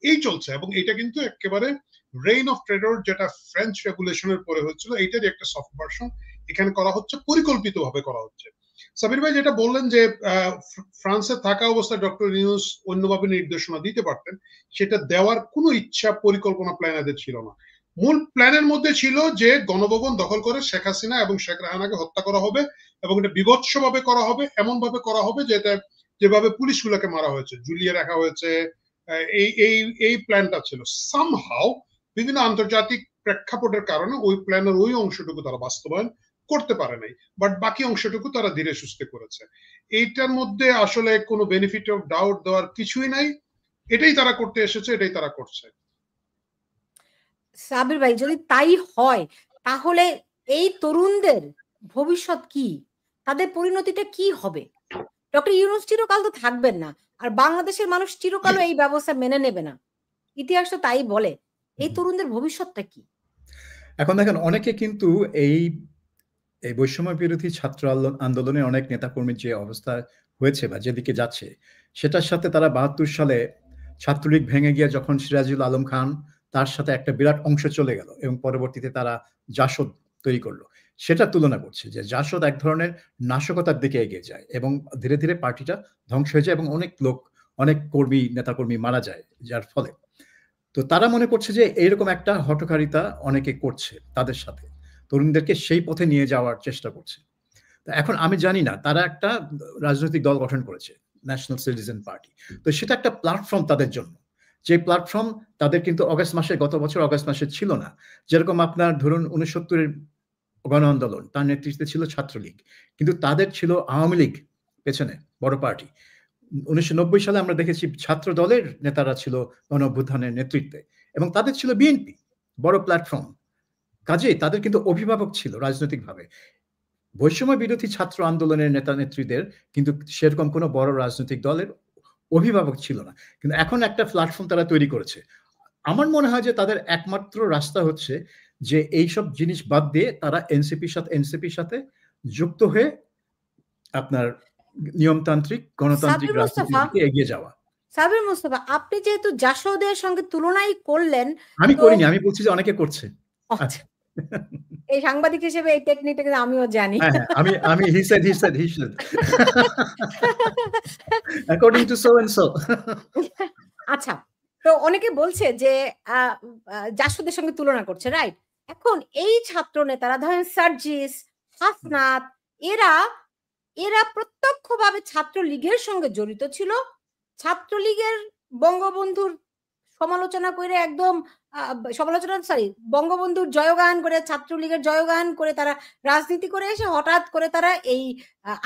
এই চলছে, এবং এটা কিন্তু একেবারে রেইন অফ টেরর, যেটা ফ্রেঞ্চ রেগুলেশনের পরে হচ্ছিল, এইটারই একটা সফট ভার্সন এখানে করা হচ্ছে, পরিকল্পিতভাবে করা হচ্ছে। সাবির ভাই যেটা বললেন যে ফ্রান্সে থাকা অবস্থায় ডক্টর ইউনূস অন্যভাবে নির্দেশনা দিতে পারতেন, সেটা দেওয়ার কোনো ইচ্ছা পরিকল্পনা প্ল্যান এদের ছিল না। মূল প্ল্যানের মধ্যে ছিল যে গণভবন দখল করে শেখ হাসিনা এবং শেখ রাহানাকে হত্যা করা হবে, এবং এটা বিভৎসভাবে করা হবে, এমন ভাবে করা হবে যেটা যেভাবে পুলিশগুলোকে মারা হয়েছে, ঝুলিয়ে রাখা হয়েছে, এই প্ল্যানটা ছিল। সামহাও বিভিন্ন আন্তর্জাতিক প্রেক্ষাপটের কারণে ওই প্ল্যানের ওই অংশটুকু তারা বাস্তবায়ন করতে পারে নাই, বাট বাকি অংশটুকু তারা ধীরে সুস্থে করেছে। এইটার মধ্যে আসলে কোনো বেনিফিট অফ ডাউট দেওয়ার কিছুই নাই, এটাই তারা করতে এসেছে, এটাই তারা করছে। সাবির ভাই, যদি তাই হয় তাহলে এই তরুণদের ভবিষ্যৎ কি, তাদের পরিণতিটা কি হবে? ডক্টর ইউনূস চিরকাল তো থাকবেন না, আর বাংলাদেশের মানুষ চিরকালও এই ব্যবস্থা মেনে নেবে না, ইতিহাস তো তাই বলে। এই তরুণদের ভবিষ্যৎটা কি? এখন দেখেন, অনেকে কিন্তু এই বৈষম্য বিরোধী ছাত্র আন্দোলনের অনেক নেতাকর্মীর যে অবস্থা হয়েছে বা যেদিকে যাচ্ছে, সেটার সাথে তারা ৭২ সালে ছাত্রলীগ ভেঙে গিয়ে যখন সিরাজুল আলম খান, তার সাথে একটা বিরাট অংশ চলে গেল, এবং পরবর্তীতে তারা জাসদ তৈরি করলো, সেটা তুলনা করছে যে জাসদ এক ধরনের নাশকতার দিকে এগিয়ে যায় এবং ধীরে ধীরে পার্টিটা ধ্বংস হয়ে যায় এবং অনেক নেতাকর্মী মারা যায় যার ফলে। তো তারা মনে করছে যে এইরকম একটা হঠকারিতা অনেকে করছে তাদের সাথে, তরুণদেরকে সেই পথে নিয়ে যাওয়ার চেষ্টা করছে। তো এখন আমি জানি না, তারা একটা রাজনৈতিক দল গঠন করেছে, ন্যাশনাল সিটিজেন পার্টি। তো সেটা একটা প্ল্যাটফর্ম তাদের জন্য, যে প্ল্যাটফর্ম তাদের কিন্তু গত বছর অগাস্ট মাসে ছিল না। যেরকম আপনার ধরুন 69-এর গণ আন্দোলন, তার নেতৃত্বে ছিল ছাত্রলীগ, কিন্তু তাদের ছিল আওয়ামী লীগ পেছনে, বড় পার্টি। 1990 সালে আমরা দেখেছি ছাত্র দলের নেতারা ছিল গণ অভ্যুত্থানের নেতৃত্বে এবং তাদের ছিল বিএনপি, বড় প্ল্যাটফর্ম। কাজেই তাদের কিন্তু অভিভাবক ছিল রাজনৈতিকভাবে। বৈষম্য বিরোধী ছাত্র আন্দোলনের নেতা নেত্রীদের কিন্তু সেরকম কোনো বড় রাজনৈতিক দলের অভিভাবক ছিল না, কিন্তু এখন একটা প্ল্যাটফর্ম তারা তৈরি করেছে। আমার মনে হয় যে তাদের একমাত্র রাস্তা হচ্ছে যে এইসব জিনিস বাদ দিয়ে তারা এনসিপির সাথে যুক্ত হয়ে আপনার নিয়মতান্ত্রিক গণতান্ত্রিক রাজনীতির দিকে এগিয়ে যাওয়া। সাবির মুস্তাফা, আপনি যেহেতু জাসদের সঙ্গে তুলনাই করলেন, আমি করিনি, আমি বলছি যে অনেকে করছে। আচ্ছা, এই সাংবাদিক হিসেবে এই টেকনিকটা আমিও জানি। হ্যাঁ, আমি he said according to so and so. আচ্ছা, তো অনেকে বলছে যে জাসদের সঙ্গে তুলনা করছে, রাইট? এখন এই ছাত্র নেতারা ধরেন সার্জিস, হাসনাত, এরা প্রত্যক্ষভাবে ছাত্রলীগের সঙ্গে জড়িত ছিল। ছাত্রলীগের বঙ্গবন্ধুর সমালোচনা করে বঙ্গবন্ধুর জয়গান করে, ছাত্রলীগের জয়গান করে তারা রাজনীতি করে এসে হঠাৎ করে তারা এই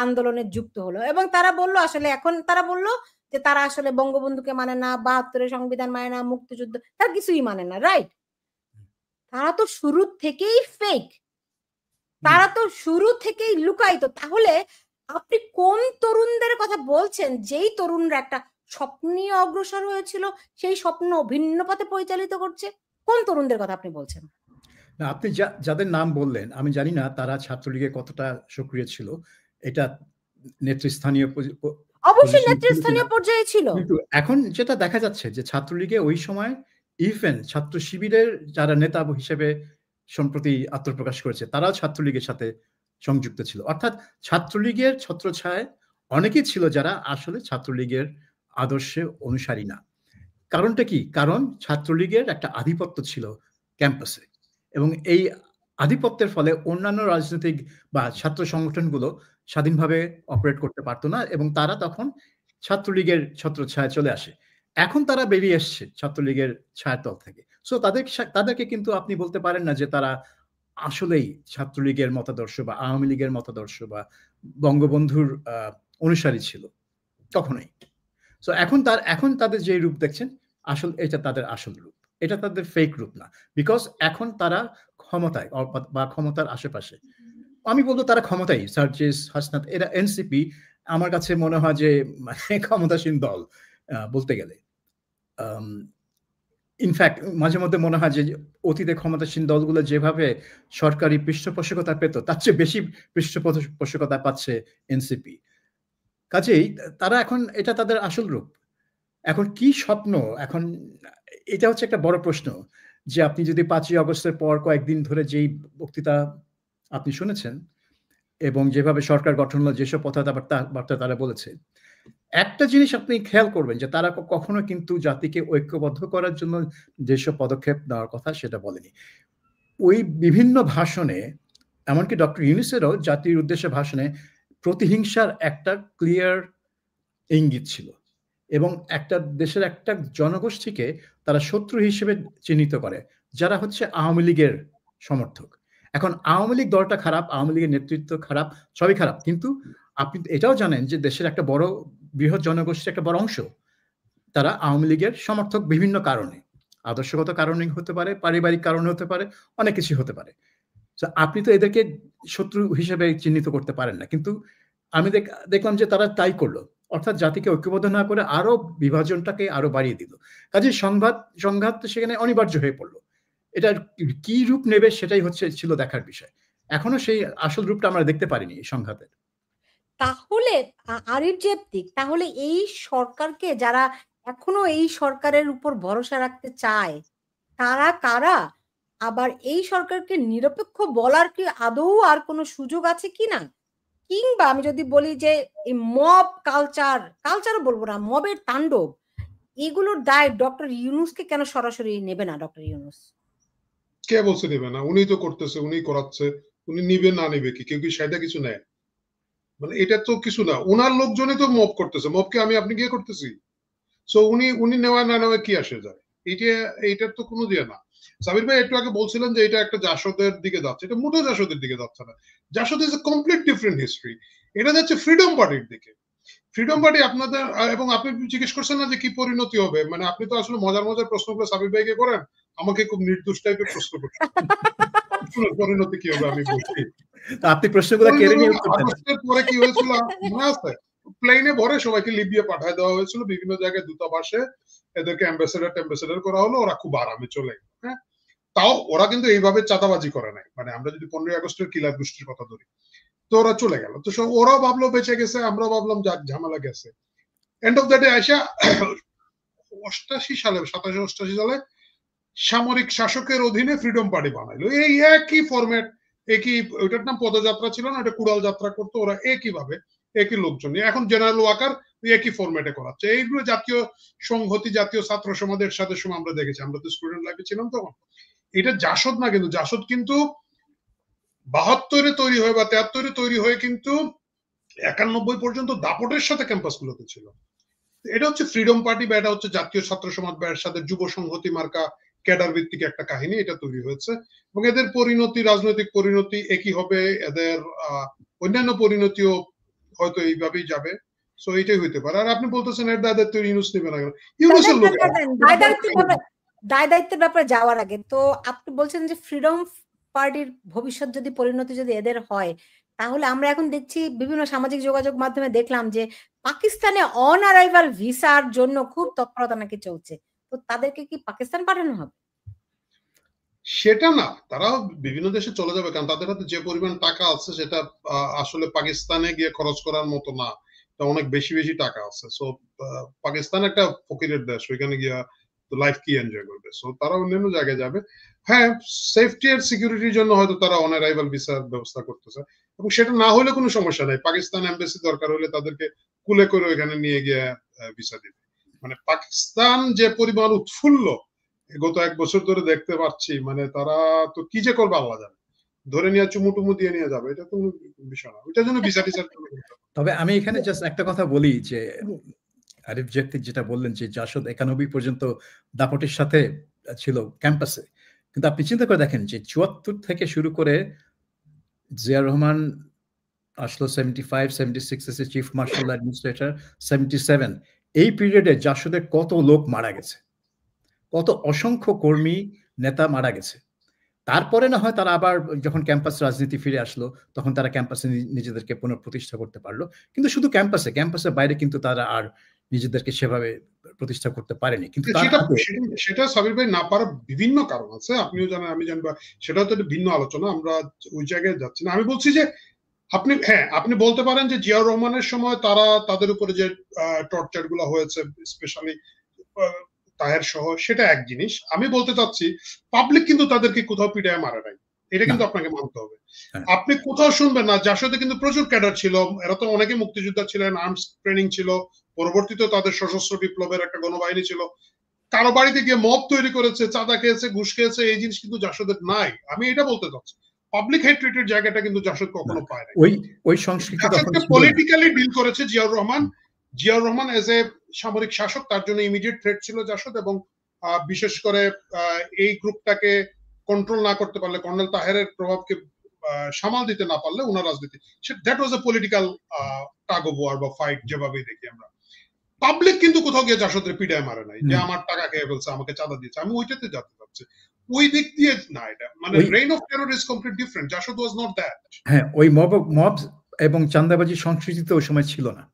আন্দোলনে যুক্ত হলো এবং তারা বলল যে তারা আসলে বঙ্গবন্ধুকে মানে না, ৭২-এর সংবিধান মানে না, মুক্তিযুদ্ধ, তারা কিছুই মানে না, রাইট? তারা তো শুরু থেকেই ফেক, তারা তো শুরু থেকেই লুকায়িত। তাহলে আপনি কোন তরুণদের কথা বলছেন, যেই তরুণরা একটা স্বপ্ন নিয়ে অগ্রসর হয়েছিল, সেই স্বপ্ন ভিন্ন পথে পরিচালিত করছে? কোন তরুণদের কথা আপনি বলছেন? না, আপনি যাদের নাম বললেন, আমি জানি না তারা ছাত্রলীগে কতটা সক্রিয় ছিল। এটা নেতৃস্থানীয় অবশ্যই নেতৃস্থানীয় পর্যায়ে ছিল, কিন্তু এখন যেটা দেখা যাচ্ছে যে ছাত্রলীগে ওই সময় ইভেন ছাত্র শিবিরের যারা নেতা হিসেবে সম্প্রতি আত্মপ্রকাশ করেছে, তারাও ছাত্রলীগের সাথে সংযুক্ত ছিল। অর্থাৎ ছাত্রলীগের ছত্রছায়ায় অনেকেই ছিল যারা আসলে ছাত্রলীগের আদর্শে অনুসারী না। কারণটা কি? কারণ ছাত্রলীগের একটা আধিপত্য ছিল ক্যাম্পাসে এবং এই আধিপত্যের ফলে অন্যান্য রাজনৈতিক বা ছাত্র সংগঠনগুলো স্বাধীনভাবে অপারেট করতে পারতো না এবং তারা তখন ছাত্রলীগের ছত্রছায়ায় চলে আসে। এখন তারা বেরিয়ে এসছে ছাত্রলীগের ছায়াতল থেকে। সো তাদেরকে কিন্তু আপনি বলতে পারেন না যে তারা আসলেই ছাত্রলীগের মতাদর্শ বা আওয়ামী লীগের মতাদর্শ বা বঙ্গবন্ধুর অনুসারী ছিল, কখনোই। সো এখন তাদের যে রূপ দেখছেন, এটা তাদের আসল রূপ, এটা তাদের ফেক রূপ না। বিকজ এখন তারা ক্ষমতায় বা ক্ষমতার আশেপাশে। আমি বলবো তারা ক্ষমতায়, সার্জিস, হাসনাত, এরা এনসিপি আমার কাছে মনে হয় যে মানে ক্ষমতাসীন দল বলতে গেলে। ইনফ্যাক্ট মাঝে মধ্যে মনে হয় যে অতীতে ক্ষমতাসীন দলগুলো যেভাবে সরকারি পৃষ্ঠপোষকতা পেত, তার চেয়ে বেশি পৃষ্ঠপোষকতা পাচ্ছে এনসিপি। কাজেই তারা এখন, এটা তাদের আসল রূপ। এখন কি স্বপ্ন, এখন এটা হচ্ছে একটা বড় প্রশ্ন যে আপনি যদি 5ই আগস্টের পর কয়েকদিন ধরে যেই বক্তৃতা আপনি শুনেছেন এবং যেভাবে সরকার গঠন হলো, যেসব কথাবার্তা তারা বলেছে, একটা জিনিস আপনি খেয়াল করবেন যে তারা কখনো কিন্তু জাতিকে ঐক্যবদ্ধ করার জন্য যেসব পদক্ষেপ নেওয়ার কথা সেটা বলেনি। ওই বিভিন্ন ভাষণে, এমনকি ডক্টর ইউনূসেরও জাতির উদ্দেশ্যে ভাষণে প্রতিহিংসার একটা ক্লিয়ার ইঙ্গিত ছিল এবং একটা দেশের একটা জনগোষ্ঠীকে তারা শত্রু হিসেবে চিহ্নিত করে, যারা হচ্ছে আওয়ামী লীগের সমর্থক। এখন আওয়ামী লীগ দলটা খারাপ, আওয়ামী লীগের নেতৃত্ব খারাপ, সবই খারাপ, কিন্তু আপনি এটাও জানেন যে দেশের একটা বৃহৎ জনগোষ্ঠীর একটা বড় অংশ তারা আওয়ামী লীগের সমর্থক বিভিন্ন কারণে, আদর্শগত কারণে হতে পারে, পারিবারিক কারণে হতে পারে, অনেক কিছু হতে পারে। আপনি তো এদেরকে শত্রু হিসেবে চিহ্নিত করতে পারেন না, কিন্তু আমি দেখলাম যে তারা তাই করলো, অর্থাৎ জাতিকে ঐক্যবদ্ধ না করে আরো বিভাজনটাকে আরো বাড়িয়ে দিল। কাজে সংঘাত সেখানে অনিবার্য হয়ে পড়লো। এটার কি রূপ নেবে সেটাই ছিল দেখার বিষয়। এখনো সেই আসল রূপটা আমরা দেখতে পারিনি এই সংঘাতের। তাহলে আরিফ জেবতিক, তাহলে এই সরকারকে যারা এখনো এই সরকারের উপর ভরসা রাখতে চায়, তারা কারা? আবার এই সরকারকে নিরপেক্ষ বলার কি আদৌ আর কোনো সুযোগ আছে কিনা? কিংবা আমি যদি বলি যে এই মব কালচারও বলবো না, মবের তাণ্ডব, এগুলোর দায় ডক্টর ইউনূসকে কেন সরাসরি নেবে না ডক্টর ইউনূস? কে বলছে নেবে না? উনি তো করতেছে, উনি করাচ্ছে, উনি নিবে না নিবে কি? কেউ কি সেটা কিছু নেয়? মানে এটা তো কিছু না, ওনার লোকজনই তো মব করতেছে, মবকে আমি আপনি গিয়ে করতেছি। সো উনি নেওয়া না নেওয়া কি আসে যায়? এইটার তো কোনো দিয়ে না। সাবির ভাই একটু আগে বলছিলেন যে এটা একটা জাসদের দিকে যাচ্ছে, এটা মোটেও জাসদের দিকে যাচ্ছে না। Jasad is a complete different history. এটা যাচ্ছে ফ্রিডম পার্টির দিকে। ফ্রিডম পার্টি আপনাদের, এবং আপনি জিজ্ঞেস করছেন না যে কি পরিণতি হবে, মানে আপনি তো আসলে মজার মজার প্রশ্নগুলো সাবির ভাইকে করেন, আমাকে খুব নির্দোষ টাইপের প্রশ্ন করছেন। পরিণতি কি হবে আমি বলছি। আপনি প্রশ্নগুলো কেড়ে নিয়ে উত্তর দেন। আগস্টের পরে কি হয়েছিল মনে আছে? প্লেনে ভরে সবাইকে লিবিয়া পাঠায় দেওয়া হয়েছিল, বিভিন্ন জায়গায় দূতাবাসে এদেরকে অ্যাম্বাসেডর করা হলো, ওরা খুব আরামে চলে গেল। হ্যাঁ, তাও ওরা কিন্তু এইভাবে চাঁদাবাজি করে নাই। মানে আমরা যদি 15 আগস্টের কিলার গোষ্ঠীর কথা ধরি, তো ওরা চলে গেল, তো ওরাও ভাবলো বেঁচে গেছে, আমরাও ভাবলাম যাক ঝামেলা গেছে। এন্ড অফ দ্য ডে আইসা 87 সালে সামরিক শাসকের অধীনে ফ্রিডম পার্টি বানাইলো, এই একই ফরম্যাট, একই, ওইটার নাম পদযাত্রা ছিল না, এটা কুড়াল যাত্রা করতো ওরা একই ভাবে, একই লোকজন নিয়ে। এখন জেনারেল ওয়াকার একই ফরম্যাটে করাচ্ছে। এইগুলো জাতীয় সংহতি, জাতীয় ছাত্র সমাজের সাথে সময় আমরা দেখেছি, আমরা তো স্টুডেন্ট লাইফে ছিলাম তখন। এটা জাসদ না, কিন্তু জাসদ কিন্তু 72-এ তৈরি হয়ে বা 73-এ তৈরি হয়ে কিন্তু 91 পর্যন্ত দাপটের সাথে ক্যাম্পাস গুলোতে ছিল। এটা হচ্ছে ফ্রিডম পার্টি বা এটা হচ্ছে জাতীয় ছাত্র সমাজ বা এর সাথে যুব সংহতি মার্কা ক্যাডার ভিত্তিক একটা কাহিনী এটা তৈরি হয়েছে, এবং এদের পরিণতি, রাজনৈতিক পরিণতি একই হবে, এদের অন্যান্য পরিণতিও হয়তো এইভাবেই যাবে। সো এইটাই হইতে পারে। আর আপনি বলতেছেন এর দায় দায়িত্ব ইউনূস নেবে না, ইউনূসের লোক দায় দায়িত্বের ব্যাপারে যাওয়ার আগে তো আপনি বলছেন যে ফ্রিডম পার্টির ভবিষ্যৎ যদি পরিণতি যদি এদের হয়, তাহলে আমরা এখন দেখছি বিভিন্ন সামাজিক যোগাযোগ মাধ্যমে দেখলাম যে পাকিস্তানে অন অ্যারাইভাল ভিসার জন্য খুব তৎপরতা নাকি চলছে, তো তাদেরকে কি পাকিস্তান পাঠানো হবে? সেটা না, তারা বিভিন্ন দেশে চলে যাবে, কারণ তাদের হাতে যে পরিমাণ টাকা আছে সেটা আসলে পাকিস্তানে গিয়ে খরচ করার মতো না, অনেক বেশি বেশি টাকা আছে। সো পাকিস্তান একটা ফকিরের দেশ, ওইখানে গিয়া লাইফ কি এনজয় করবে? সো তারা অন্যান্য জায়গায় যাবে। হ্যাঁ, সেফটি আর সিকিউরিটির জন্য হয়তো তারা অন অ্যারাইভাল ভিসার ব্যবস্থা করতেছে, এবং সেটা না হলে কোনো সমস্যা নাই, পাকিস্তান এমবাসি দরকার হলে তাদেরকে কুলে করে ওইখানে নিয়ে গিয়ে ভিসা দিবে। মানে পাকিস্তান যে পরিমাণ উৎফুল্ল গত 1 বছর ধরে দেখতে পাচ্ছি, মানে তারা তো কি যে করবে আল্লাহ জানে, ধরে নিয়ে চুমুটুমু দিয়ে নিয়ে যাবে, এটা তো কোনো বিষয় না, ওইটার জন্য ভিসা টিসার। তবে আমি এখানে জাস্ট একটা কথা বলি যে আরিফ যেটা বললেন যে জাসদ 91 পর্যন্ত দাপটের সাথে ছিল ক্যাম্পাসে, কিন্তু আপনি চিন্তা করে দেখেন যে 74 থেকে শুরু করে জিয়া রহমান আসলো 75-76 এসে চিফ মার্শাল অ্যাডমিনিস্ট্রেটর 77, এই পিরিয়ডে জাসদের কত লোক মারা গেছে, কত অসংখ্য কর্মী নেতা মারা গেছে। তারপরে না হয় তারা আবার যখন ক্যাম্পাস রাজনীতি ফিরে আসলো তখন তারা ক্যাম্পাসে নিজেদেরকে পুনঃপ্রতিষ্ঠা করতে পারলো, কিন্তু শুধু ক্যাম্পাসের বাইরে কিন্তু তারা আর নিজেদেরকে সেভাবে প্রতিষ্ঠা করতে পারেনি। কিন্তু সেটা সাবির ভাই না পারার বিভিন্ন কারণ আছে, আপনিও জানেন আমি জানি, বা সেটা তো ভিন্ন আলোচনা, আমরা ওই জায়গায় যাচ্ছি না। আমি বলছি যে আপনি বলতে পারেন যে জিয়াউর রহমানের সময় তাদের উপরে যে টর্চার গুলো হয়েছে, স্পেশালি তাহের সহ, সেটা এক জিনিস। আমি বলতে চাচ্ছি পাবলিক কিন্তু তাদেরকে কোথাও পিটায় মারে নাই, এটা কিন্তু আপনাকে মানতে হবে। আপনি কোথাও শুনবেন না, যার সাথে কিন্তু প্রচুর ক্যাডার ছিল, এরা তো অনেকে মুক্তিযোদ্ধা ছিলেন, আর্মস ট্রেনিং ছিল, পরবর্তীতে তাদের সশস্ত্র বিপ্লবের একটা গণবাহিনী ছিল, কারো বাড়িতে গিয়ে মব তৈরি করেছে, চাঁদা খেয়েছে, ঘুষ খেয়েছে, এই জিনিস কিন্তু জাসদের নাই। আমি এটা বলতে চাচ্ছি, পাবলিক হেট্রেটের জায়গাটা কিন্তু জাসদ কখনো পায় না। ওই সংস্কৃতি পলিটিক্যালি ডিল করেছে জিয়াউর রহমান এজ এ সামরিক শাসক, তার জন্য ইমিডিয়েট থ্রেট ছিল জাসদ, এবং বিশেষ করে এই গ্রুপটাকে কন্ট্রোল না করতে পারলে, কর্নেল তাহেরের প্রভাবকে সামাল দিতে না পারলে ওনার রাজনীতি, that was a political tug of war বা ফাইট, যেভাবে দেখি আমরা। পাবলিক কিন্তু কোথাও গিয়ে জাসদের পিটায় মারে নাই যে আমার টাকা খেয়ে ফেলছে, আমাকে চাঁদা দিয়েছে, আমি ওইটাতে যেতে চাচ্ছি, ওই দিক দিয়ে না। এটা মানে reign of terror is complete different, Jasad was not that. হ্যাঁ, ওই মব এবং চাঁদাবাজি সংস্কৃতি তো ওই সময় ছিল না।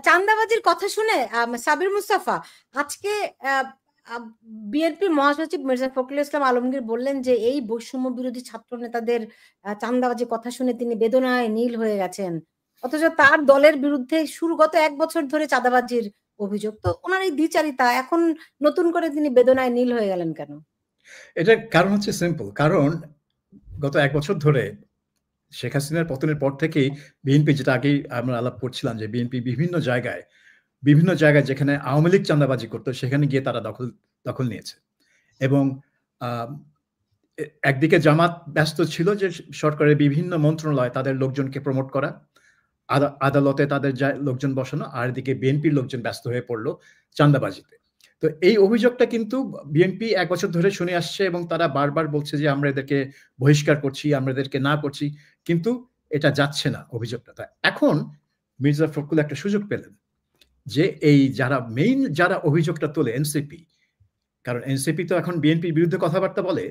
চাঁদাবাজির কথা শুনে সাবির মুস্তাফা আজকে বিএনপি মহাসচিব মির্জা ফখরুল ইসলাম আলমগীর বললেন যে এই বৈষম্য বিরোধী ছাত্র নেতাদের চাঁদাবাজির কথা শুনে তিনি বেদনায় নীল হয়ে গেছেন, অথচ তার দলের বিরুদ্ধে গত 1 বছর ধরে চাঁদাবাজির অভিযোগ। তো ওনার এই দ্বিচারিতা, এখন নতুন করে তিনি বেদনায় নীল হয়ে গেলেন কেন? এটার কারণ হচ্ছে সিম্পল। কারণ গত ১ বছর ধরে শেখ হাসিনার পতনের পর থেকেই বিএনপি, যেটা আগেই আমরা আলাপ করছিলাম, যে বিএনপি বিভিন্ন জায়গায় যেখানে আওয়ামী লীগ চাঁদাবাজি করতো সেখানে গিয়ে তারা দখল নিয়েছে। এবং একদিকে জামাত ব্যস্ত ছিল যে সরকারের বিভিন্ন মন্ত্রণালয় তাদের লোকজনকে প্রমোট করা, আদালতে তাদের লোকজন বসানো, আর এদিকে বিএনপির লোকজন ব্যস্ত হয়ে পড়লো চাঁদাবাজিতে। তো এই অভিযোগটা কিন্তু বিএনপি ১ বছর ধরে শুনে আসছে এবং তারা বারবার বলছে যে আমরা এদেরকে বহিষ্কার করছি, আমরা এদেরকে না করছি, কিন্তু এটা যাচ্ছে না অভিযোগটা। তা এখন মির্জা ফখরুল একটা সুযোগ পেলেন যে এই যারা অভিযোগটা তোলে এনসিপি, কারণ এনসিপি তো এখন বিএনপির বিরুদ্ধে কথাবার্তা বলে,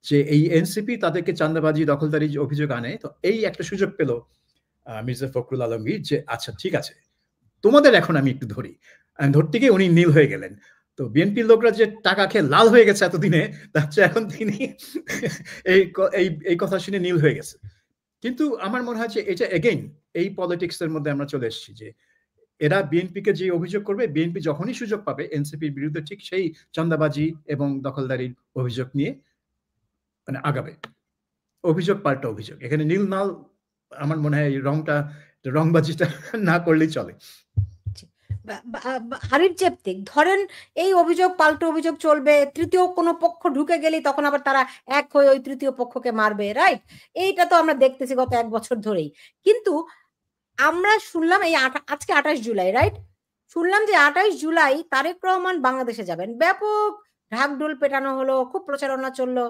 যে এই এনসিপি তাদেরকে চাঁদাবাজি দখলদারি অভিযোগ আনে। তো এই একটা সুযোগ পেল মির্জা ফখরুল আলমগীর যে আচ্ছা ঠিক আছে, তোমাদের এখন আমি একটু ধরি। ধরতে গিয়ে উনি নীল হয়ে গেলেন। তো বিএনপির লোকরা যে টাকা খেয়ে লাল হয়ে গেছে এতদিনে, তার চেয়ে এখন তিনি এই কথা শুনে নীল হয়ে গেছে। কিন্তু আমার মনে হয় যে এটা এগেইন এই পলিটিক্স এর মধ্যে আমরা চলে এসেছি, যে এরা বিএনপিকে যে অভিযোগ করবে, বিএনপি যখনই সুযোগ পাবে এনসিপির বিরুদ্ধে ঠিক সেই চাঁদাবাজি এবং দখলদারির অভিযোগ নিয়ে মানে আগাবে। অভিযোগ পাল্টা অভিযোগ, এখানে নীল নাল আমার মনে হয় এই রংবাজিটা না করলেই চলে। আরিফ জেপ্তিক, ধরেন এই অভিযোগ পাল্টা অভিযোগ চলবে, তৃতীয় কোনো পক্ষ ঢুকে গেলেই তখন আবার তারা এক হয়ে ওই তৃতীয় পক্ষকে মারবে, রাইট? এইটা তো আমরা দেখতেছি গত ১ বছর ধরেই। কিন্তু আমরা শুনলাম এই আজকে ২৮ জুলাই, রাইট? শুনলাম যে ২৮ জুলাই তারেক রহমান বাংলাদেশে যাবেন, ব্যাপক ঢাকঢোল পেটানো হলো, খুব প্রচারণা চললো,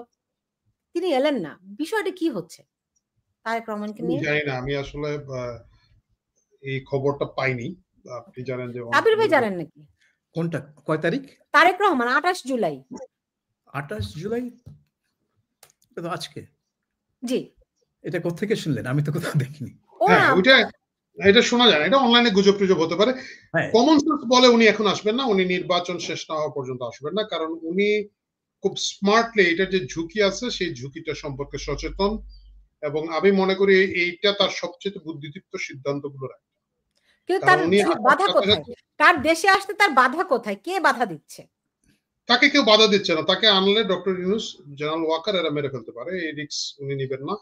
তিনি এলেন না। বিষয়টা কি হচ্ছে তারেক রহমানকে নিয়ে? জানি না, আমি আসলে এই খবরটা পাইনি। আপনি জানেন যে সাবির ভাই জানেন নাকি কোনটা, কয় তারিখ? তারেক রহমান ২৮ জুলাই। ২৮ জুলাই তো আজকে। জি। এটা কোত্থেকে শুনলেন? আমি তো কোথাও দেখিনি। এটা শোনা যায় না, এটা অনলাইনে গুজব টুজব হতে পারে। কমন সেন্স বলে উনি এখন আসবেন না, উনি নির্বাচন শেষ না হওয়া পর্যন্ত আসবেন না, কারণ উনি খুব স্মার্টলি এটার যে ঝুঁকি আছে সেই ঝুঁকিটা সম্পর্কে সচেতন, এবং আমি মনে করি এইটা তার সবচেয়ে বুদ্ধিদীপ্ত সিদ্ধান্তগুলো রাখে। কিন্তু তার বাধা কোথায়? তার দেশে আসতে তার বাধা কোথায়? কে বাধা দিচ্ছে? তাকে কেউ বাধা দিচ্ছে না। তাকে আনলে ডক্টর ইউনূস, জেনারেল ওয়াকার এরা মেরে ফেলতে পারে, এই রিস্ক উনি নেবেন না,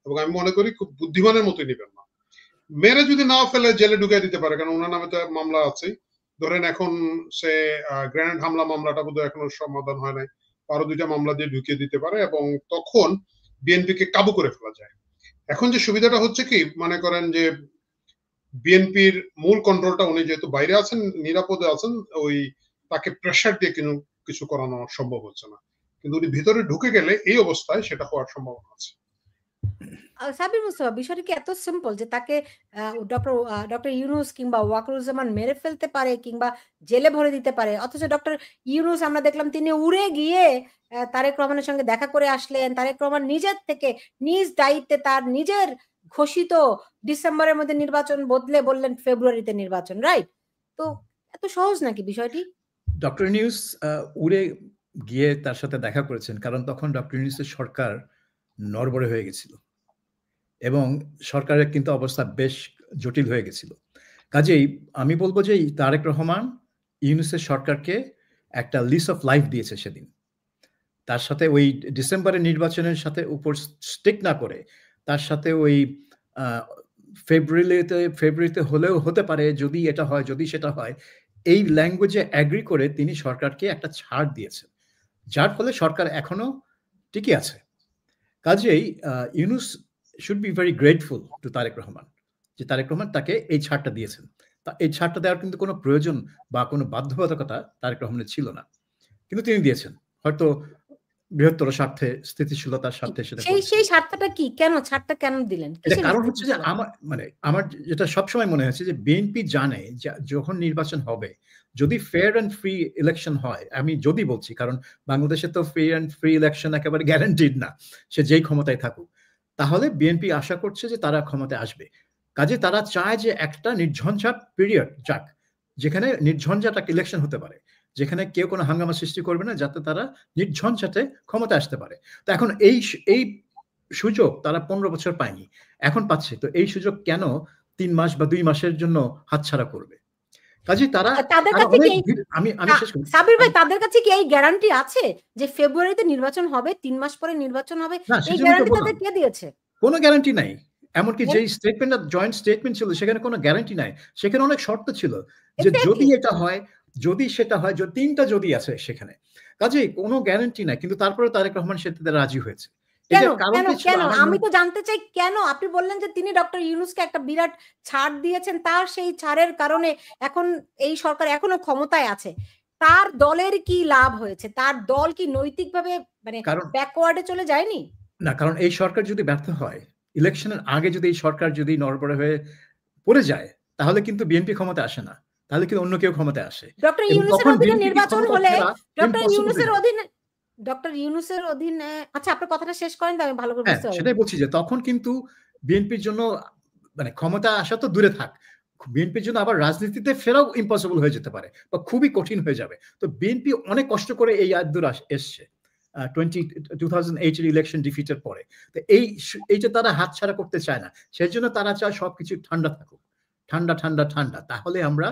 এবং আমি মনে করি খুব বুদ্ধিমানের মতোই নেবেন না। মেরে যদি না ফেলে জেলে ঢুকাই দিতে পারে, কারণ ওনার নামে তো মামলা আছে। ধরেন এখন সে গ্রেনেড হামলা মামলাটা বোধহয় এখনো সমাধান হয় নাই, আরো ২টা মামলা দিয়ে ঢুকিয়ে দিতে পারে, এবং তখন বিএনপিকে কাবু করে ফেলা যায়। এখন যে সুবিধাটা হচ্ছে কি, মনে করেন যে বিএনপির মূল কন্ট্রোলটা উনি যেহেতু বাইরে আছেন, নিরাপদে আছেন, ওই তাকে প্রেসার দিয়ে কিছু করানো সম্ভব হচ্ছে না। কিন্তু উনি ভিতরে ঢুকে গেলে এই অবস্থায় সেটা হওয়ার সম্ভাবনা আছে। সাবির মুস্তাফা, বিষয়টা কি এত সিম্পল যে তাকে ডক্টর ইউনূস কিংবা ওয়াকারুজ্জামান মেরে ফেলতে পারে কিংবা জেলে ভরে দিতে পারে, অথচ ডক্টর ইউনূস আমরা দেখলাম তিনি উড়ে গিয়ে তারেক রহমানের সঙ্গে দেখা করে আসলেন। তারেক রহমান নিজের থেকে নিজ দায়িত্বে তার নিজের ঘোষিত ডিসেম্বরের মধ্যে নির্বাচন বদলে বললেন ফেব্রুয়ারিতে নির্বাচন, রাইট? তো এত সহজ নাকি বিষয়টি? ডক্টর ইউনূস উড়ে গিয়ে তার সাথে দেখা করেছেন, কারণ তখন ডক্টর ইউনূসের সরকার নড়বড়ে হয়ে গেছিল এবং সরকারের কিন্তু অবস্থা বেশ জটিল হয়ে গেছিল। কাজেই আমি বলবো যে তারেক রহমান ইউনূসের সরকারকে একটা লিস অফ লাইফ দিয়েছে সেদিন। তার সাথে ওই ডিসেম্বরের নির্বাচনের সাথে উপর স্টিক না করে তার সাথে ওই ফেব্রুয়ারিতে হলেও হতে পারে, যদি এটা হয়, যদি সেটা হয়, এই ল্যাঙ্গুয়েজে অ্যাগ্রি করে তিনি সরকারকে একটা ছাড় দিয়েছেন, যার ফলে সরকার এখনো টিকে আছে। কাজেই Yunus should be very grateful to Tarique Rahman, যে তারেক রহমান তাকে এই ছাড়টা দিয়েছেন। তা এই ছাড়টা দেওয়ার কিন্তু কোনো প্রয়োজন বা কোনো বাধ্যবাধকতা তারেক রহমানের ছিল না, কিন্তু তিনি দিয়েছেন, হয়তো বৃহত্তর স্বার্থে, স্থিতিশীলতার স্বার্থে। সেই স্বার্থটা কি? কেন ছাড়টা কেন দিলেন? এটা কারণ হচ্ছে যে আমার যেটা সবসময় মনে হচ্ছে যে বিএনপি জানে যে যখন নির্বাচন হবে, যদি ফেয়ার অ্যান্ড ফ্রি ইলেকশন হয়, আমি যদি বলছি কারণ বাংলাদেশে তো ফেয়ার অ্যান্ড ফ্রি ইলেকশন একেবারে গ্যারান্টিড না, সে যেই ক্ষমতায় থাকুক, তাহলে বিএনপি আশা করছে যে তারা ক্ষমতায় আসবে। কাজে তারা চায় যে একটা নির্ঝঞ্ঝাট পিরিয়ড যাক, যেখানে নির্ঝঞ্ঝাট একটা ইলেকশন হতে পারে, যেখানে কেউ কোনো হাঙ্গামা সৃষ্টি করবে না, যাতে তারা নির্ঝঞ্ঝাটে ক্ষমতা আসতে পারে। তো এখন এই সুযোগ তারা 15 বছর পায়নি, এখন পাচ্ছে। তো এই সুযোগ কেন 3 মাস বা 2 মাসের জন্য হাতছাড়া করবে? কাজেই তারা তাদের তারা কাছে কি অনেক আমি শেষ করি। সাবির ভাই তাদের কাছে কি এই গ্যারান্টি আছে যে ফেব্রুয়ারিতে নির্বাচন হবে, 3 মাস পরে নির্বাচন হবে? না, এই সেজন্যই তো গ্যারান্টি বললাম। তাদের কে দিয়েছে? কোনো গ্যারান্টি নাই। এমনকি Then যেই স্টেটমেন্টটা জয়েন্ট স্টেটমেন্ট ছিল সেখানে কোনো গ্যারান্টি নাই। সেখানে অনেক শর্ত ছিল যে যদি exactly. এটা হয়, যদি সেটা হয়, ৩টা যদি আছে সেখানে। কাজেই কোনো গ্যারান্টি নাই। কিন্তু তারপরেও তারেক রহমান সেটাতে রাজি হয়েছে। কেন এটার কারণটা ছিল কেন আমার আমি মনে তো জানতে চাই কেন? আপনি বললেন যে তিনি ডক্টর ইউনূসকে একটা বিরাট ছাড় দিয়েছেন। তার সেই ছাড়ের কারণে এখন এই সরকার এখনো ক্ষমতায় আছে। তার দলের কি লাভ হয়েছে? তার দল কি নৈতিকভাবে মানে কারণ ব্যাকওয়ার্ডে চলে যায়নি? না, কারণ এই সরকার যদি ব্যর্থ হয়, ইলেকশনের আগে যদি এই সরকার যদি নড়বড়ে হয়ে পড়ে যায়, তাহলে কিন্তু বিএনপি ক্ষমতায় আসে না। তাহলে কিন্তু অন্য কেউ ক্ষমতায় আসে। ডক্টর এবং ইউনূসের তখন অধীনে বিএনপি নির্বাচন ক্ষমতায় হলে ফেরা ডক্টর ইম্পসিবল হয়ে ইউনূসের যায়। অধীনে ডক্টর ইউনূসের অধীনে আচ্ছা আপনার কথাটা শেষ করেন তো আমি ভালো করে হ্যাঁ, বুঝতে পারিনি। সেটাই বলছি যে তখন কিন্তু বিএনপির জন্য মানে ক্ষমতা আসা তো দূরে থাক। বিএনপির জন্য আবার রাজনীতিতে ফেরাও ইম্পসিবল হয়ে যেতে পারে বা খুবই কঠিন হয়ে যাবে। তো বিএনপি অনেক কষ্ট করে এই আয়াতদূর এসছে। 2008 এর ইলেকশন ডিফিটের পরে। তো এইটা তারা হাতছাড়া করতে চায় না। সেজন্য তারা চায় সবকিছু ঠান্ডা থাকুক। ঠান্ডা। তাহলে আমরা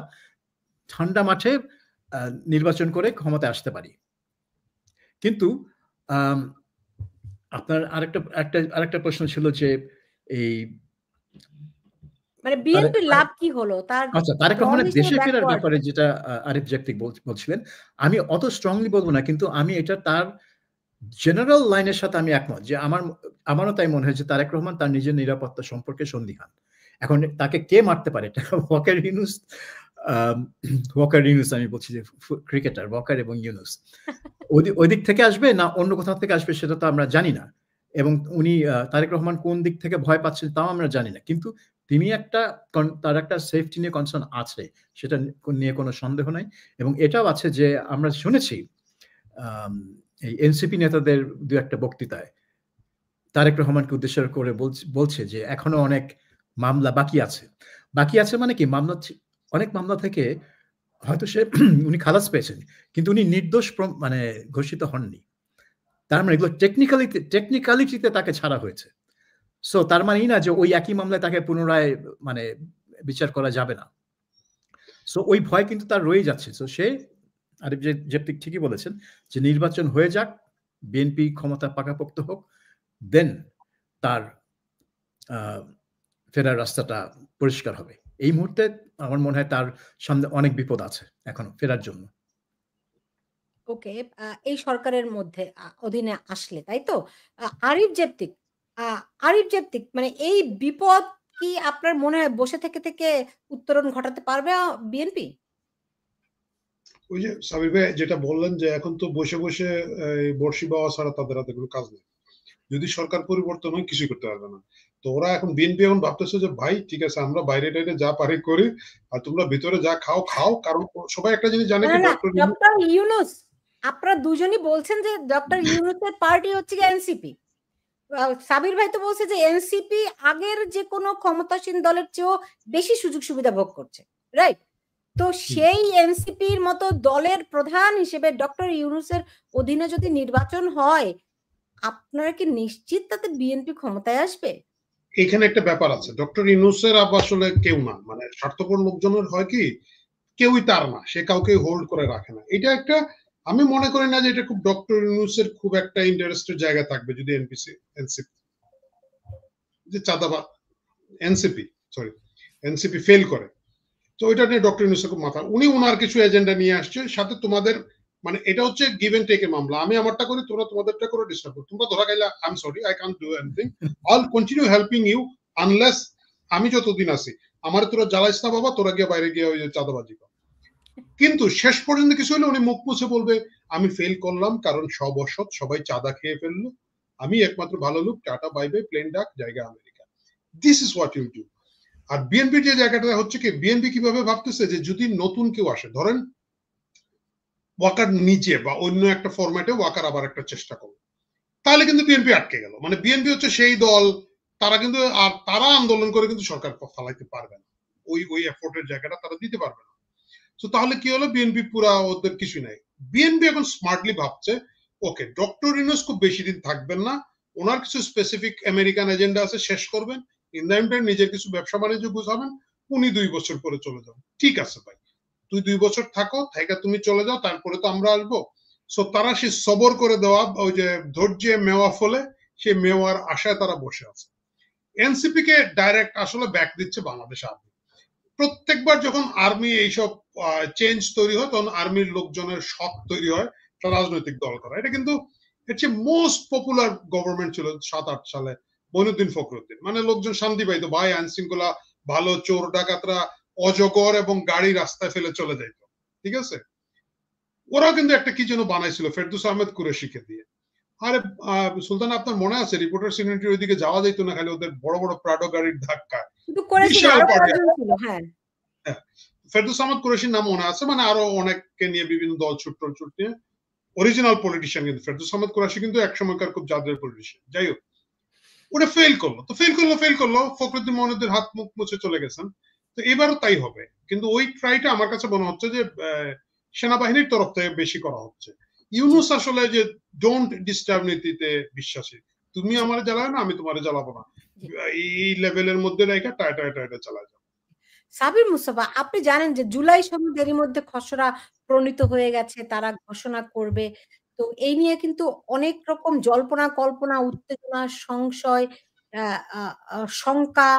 ঠান্ডা মাঠে নির্বাচন করে ক্ষমতায় আসতে পারি। কিন্তু আপনার আরেকটা প্রশ্ন ছিল যে এই মানে বিএনপির লাভ কি হলো? তার আচ্ছা, তারেক দল রহমানের হিসেবে দেশে ফেরার ব্যাকওয়ার্ড। ব্যাপারে যেটা আরিফ জেকতিক বলছিলেন, আমি অত স্ট্রংলি বলব না, কিন্তু আমি এটা তার জেনারেল লাইনের সাথে আমি একমত যে আমারও তাই মনে হয় যে তারেক রহমান তার নিজের নিরাপত্তা সম্পর্কে সন্দিহান। এখন তাকে কে মারতে পারে? এটা ওয়াকার ইউনুস আমি বলছি যে ক্রিকেটার ওয়াকার এবং ইউনুস ওই দিক থেকে আসবে না অন্য কোথাও থেকে আসবে সেটা তো আমরা জানি না। এবং উনি তারেক রহমান কোন দিক থেকে ভয় পাচ্ছেন তাও আমরা জানি না। কিন্তু তিনি তার একটা সেফটি নিয়ে কনসার্ন আছে, সেটা নিয়ে কোনো সন্দেহ নাই। এবং এটাও আছে যে আমরা শুনেছি এই এনসিপি নেতাদের দু একটা বক্তৃতায় তারেক রহমানকে উদ্দেশ্য করে বলছে যে এখনো অনেক মামলা বাকি আছে। বাকি আছে মানে কি, অনেক মামলা থেকে হয়তো উনি খালাস পেয়েছেন, কিন্তু উনি নির্দোষ মানে ঘোষিত হননি। তার মানে এগুলো টেকনিক্যালিটিতে তাকে ছাড়া হয়েছে। সো তার মানে না যে ওই একই মামলায় তাকে পুনরায় মানে বিচার করা যাবে না। সো ওই ভয় কিন্তু তার রয়ে যাচ্ছে। সো সে আরিফ জেপ্তিক ঠিকই বলেছেন যে নির্বাচন হয়ে যাক, বিএনপি ক্ষমতা পাকাপোক্ত হোক, দেন তার ফেরার রাস্তাটা পরিষ্কার হবে। এই মুহূর্তে আমার মনে হয় তার সামনে অনেক বিপদ আছে এখনো ফেরার জন্য। ওকে, এই সরকারের মধ্যে অধীনে আসলে তাই তো? আরিফ জেপ্তিক মানে এই বিপদ কি আপনার মনে হয় বসে থেকে উত্তরণ ঘটাতে পারবে বিএনপি? ওই যে সাবির ভাই যেটা বললেন যে এখন তো বসে বর্ষি বাওয়া ছাড়া তাদের হাতে কোনো কাজ নেই। যদি সরকার পরিবর্তন হয় কিছুই করতে পারবে না। তো ওরা এখন বিএনপি এখন ভাবতেছে যে ভাই ঠিক আছে আমরা বাইরে টাইরে যা পারি করি, আর তোমরা ভিতরে যা খাও। কারণ সবাই একটা জিনিস জানে কি ডক্টর ইউনূস আপনারা দুজনই বলছেন যে ডক্টর ইউনূসের পার্টি হচ্ছে এনসিপি। সাবির ভাই তো বলছে যে এনসিপি আগের যে কোনো ক্ষমতাসীন দলের চেয়েও বেশি সুযোগ সুবিধা ভোগ করছে, রাইট? তো সেই এনসিপির মতো দলের প্রধান হিসেবে ডক্টর ইউনূসের অধীনে যদি নির্বাচন হয়, আপনারা কি নিশ্চিত তাতে বিএনপি ক্ষমতায় আসবে? এখানে একটা ব্যাপার আছে, ডক্টর ইউনূসের আসলে কেউ না, মানে স্বার্থপর লোকজনের হয় কি কেউই তার না, সে কাউকে হোল্ড করে রাখে না। এটা একটা আমি মনে করি না যে এটা খুব ডক্টর ইউনূসের খুব একটা ইন্টারেস্টেড জায়গা থাকবে যদি এনসিপি যে চাঁদাবাদ এনসিপি ফেল করে। তো ওইটা নিয়ে ডক্টর ইউনূসের খুব মাথা, উনি ওনার কিছু এজেন্ডা নিয়ে আসছে সাথে তোমাদের মানে এটা হচ্ছে গিভ এন্ড টেকের মামলা। আমি আমারটা করি, তোমরা তোমাদেরটা করে ডিস্টার্ব করো। তোমরা ধরা গেলে I am sorry, I can't do anything, আইল কন্টিনিউ হেল্পিং ইউ আনলেস আমি যতদিন আছি আমার তোরা জ্বালাইস না বাবা, তোরা গিয়ে বাইরে গিয়ে ওই যে চাঁদাবাজি কর। কিন্তু শেষ পর্যন্ত কিছু হলে উনি মুখ মুছে বলবে আমি ফেল করলাম কারণ সব অসৎ, সবাই চাঁদা খেয়ে ফেললো, আমি একমাত্র ভালো লোক, টাটা বাই বাই, প্লেন ডাক, জায়গা America. This is what you do. আর বিএনপির যে জায়গাটা হচ্ছে কি, বিএনপি কিভাবে ভাবতেছে যে যদি নতুন কেউ আসে, ধরেন ওয়াকার নিচে বা অন্য একটা ফরম্যাটে ওয়াকার আবার একটা চেষ্টা করলো, তাহলে কিন্তু বিএনপি আটকে গেল। মানে বিএনপি হচ্ছে সেই দল, তারা কিন্তু আর তারা আন্দোলন করে কিন্তু সরকার ফালাইতে পারবে না, ওই এফোর্টের জায়গাটা তারা দিতে পারবে না। তো তাহলে কি হলো, বিএনপি পুরা ওদের কিছু নাই। বিএনপি এখন স্মার্টলি ভাবছে ওকে ডক্টর ইউনূস খুব বেশি দিন থাকবেন না, ওনার কিছু স্পেসিফিক আমেরিকান এজেন্ডা আছে, শেষ করবেন, ইন দ্য টাইম নিজের কিছু ব্যবসা বাণিজ্য গুছাবেন, উনি 2 বছর পরে চলে যাবেন। ঠিক আছে ভাই, তুই 2 বছর থাকো, থেকে তুমি চলে যাও, তারপরে তো আমরা আসবো। সো তারা সে সবর করে দেওয়া, ওই যে ধৈর্যে মেওয়া ফলে, সেই মেওয়ার আশায় তারা বসে আছে। এনসিপি কে ডাইরেক্ট আসলে ব্যাক দিচ্ছে বাংলাদেশ আর্মি। প্রত্যেকবার যখন আর্মি এইসব চেঞ্জ তৈরি হয়, তখন আর্মির লোকজনের শখ তৈরি হয় রাজনৈতিক দল করা। এটা কিন্তু হচ্ছে মোস্ট পপুলার গভর্নমেন্ট ছিল 7-8 সালে মঈনুদ্দিন ফখরুদ্দিন। মানে লোকজন শান্তি পাইতো, ভাই আইন শৃঙ্খলা ভালো, চোর ডাকাতরা অজগর এবং গাড়ি রাস্তায় ফেলে চলে যাইত, ঠিক আছে। ওরা কিন্তু একটা কি যেন বানাইছিল ফেরদৌস আহমেদ কুরেশিকে দিয়ে। আরে সুলতান, আপনার মনে আছে রিপোর্টার সিগনেচার ওইদিকে যাওয়া যেত না, খালি ওদের বড় বড় প্রাডো গাড়ির ধাক্কা। ফেরদৌস আহমেদ কুরেশির নাম মনে আছে, মানে আরো অনেককে নিয়ে বিভিন্ন দল ছুট নিয়ে অরিজিনাল পলিটিশিয়ান। কিন্তু ফেরদৌস আহমেদ কুরেশি কিন্তু এক সময়কার খুব জাতীয় পলিটিশিয়ান। যাই হোক, ওটা ফেল করলো, ফখরুদ্দিন মঈনুদ্দিন হাত মুখ মুছে চলে গেছেন। তো এবারও তাই হবে, কিন্তু ওই ট্রাইটা আমার কাছে মনে হচ্ছে যে সেনাবাহিনীর তরফ থেকে বেশি করা হচ্ছে। ইউনূস আসলে যে ডোন্ট ডিস্টার্ব নীতিতে বিশ্বাসী, তুমি আমার জ্বালায় না, আমি তোমার জ্বালাবো না, এই লেভেলের মধ্যে রেখে টাটা চালায় যাও। সাবির মুস্তাফা, আপনি জানেন যে জুলাই সনদ এরই মধ্যে খসড়া প্রণীত হয়ে গেছে, তারা ঘোষণা করবে। তো এই নিয়ে কিন্তু অনেক রকম জল্পনা কল্পনা, উত্তেজনা, সংশয়, শঙ্কা,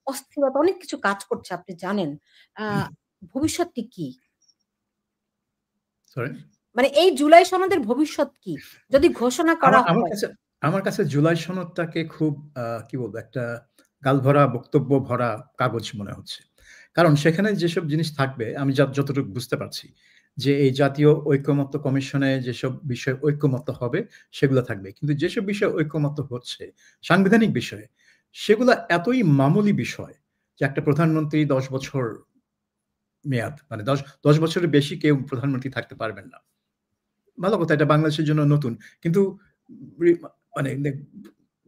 অস্থিরতা, অনেক কিছু কাজ করছে, আপনি জানেন। ভবিষ্যৎটি কি? মানে এই জুলাই সনদের ভবিষ্যৎ কি যদি ঘোষণা করা হয়? আমার কাছে জুলাই সনদটাকে খুব কি বলবো, একটা গালভরা বক্তব্য ভরা কাগজ মনে হচ্ছে। কারণ সেখানে যেসব জিনিস থাকবে, আমি যতটুকু বুঝতে পারছি, যে এই জাতীয় ঐকমত্য কমিশনে যেসব বিষয়ে ঐকমত্য হবে সেগুলো থাকবে, কিন্তু যেসব বিষয়ে ঐকমত্য হচ্ছে সাংবিধানিক বিষয়ে, সেগুলো এতই মামুলি বিষয় যে একটা প্রধানমন্ত্রী 10 বছর মেয়াদ, মানে 10 বছরের বেশি কেউ প্রধানমন্ত্রী থাকতে পারবেন না। ভালো কথা, এটা বাংলাদেশের জন্য নতুন, কিন্তু মানে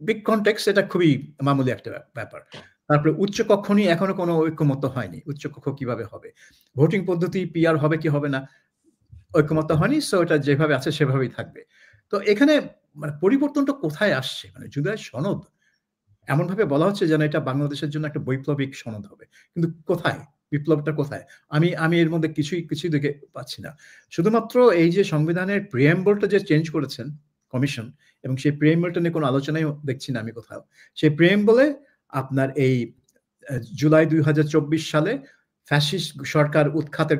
বিগ কনটেক্সট এটা খুবই মামুলি একটা ব্যাপার। তারপরে উচ্চকক্ষ নিয়ে এখনো কোনো ঐক্যমত্য হয়নি। উচ্চকক্ষ কিভাবে হবে, ভোটিং পদ্ধতি পিআর হবে কি হবে না, ঐক্যমত্য হয়নি। সো এটা যেভাবে আছে সেভাবেই থাকবে। তো এখানে মানে পরিবর্তনটা কোথায় আসছে? মানে জুলাই সনদ এমনভাবে বলা হচ্ছে যেন এটা বাংলাদেশের জন্য একটা বৈপ্লবিক সনদ হবে, কিন্তু কোথায় বিপ্লবটা কোথায়? আমি এর মধ্যে কিছুই দেখে পাচ্ছি না। শুধুমাত্র এই যে সংবিধানের প্রিএম্বলটা যে চেঞ্জ করেছেন কমিশন, এবং সেই প্রিএম্বলটা নিয়ে কোনো আলোচনাই দেখছি না আমি কোথাও। সেই প্রিএম্বলে আপনার এই জুলাই 2024 সালে ফ্যাসিস্ট সরকার উৎখাতের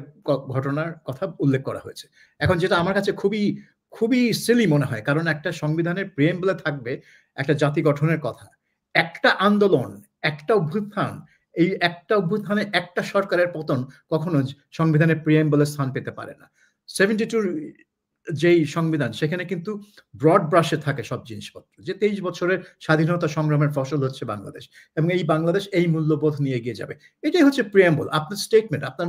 ঘটনার কথা উল্লেখ করা হয়েছে। এখন যেটা আমার কাছে খুবই সিলি মনে হয়, কারণ একটা সংবিধানের প্রিএম্বলে থাকবে একটা জাতি গঠনের কথা, একটা আন্দোলন, একটা অভ্যুত্থান, এই একটা অভ্যুত্থানে একটা সরকারের পতন কখনো সংবিধানের প্রিএম্বলে স্থান পেতে পারে না। 72 যেই সংবিধান, সেখানে কিন্তু ব্রড ব্রাশে থাকে সব জিনিসপত্র, যে 23 বছরের স্বাধীনতা সংগ্রামের ফসল হচ্ছে বাংলাদেশ, এবং এই বাংলাদেশ এই মূল্যবোধ নিয়ে এগিয়ে যাবে। এটাই হচ্ছে প্রিএম্বল, আপনার স্টেটমেন্ট, আপনার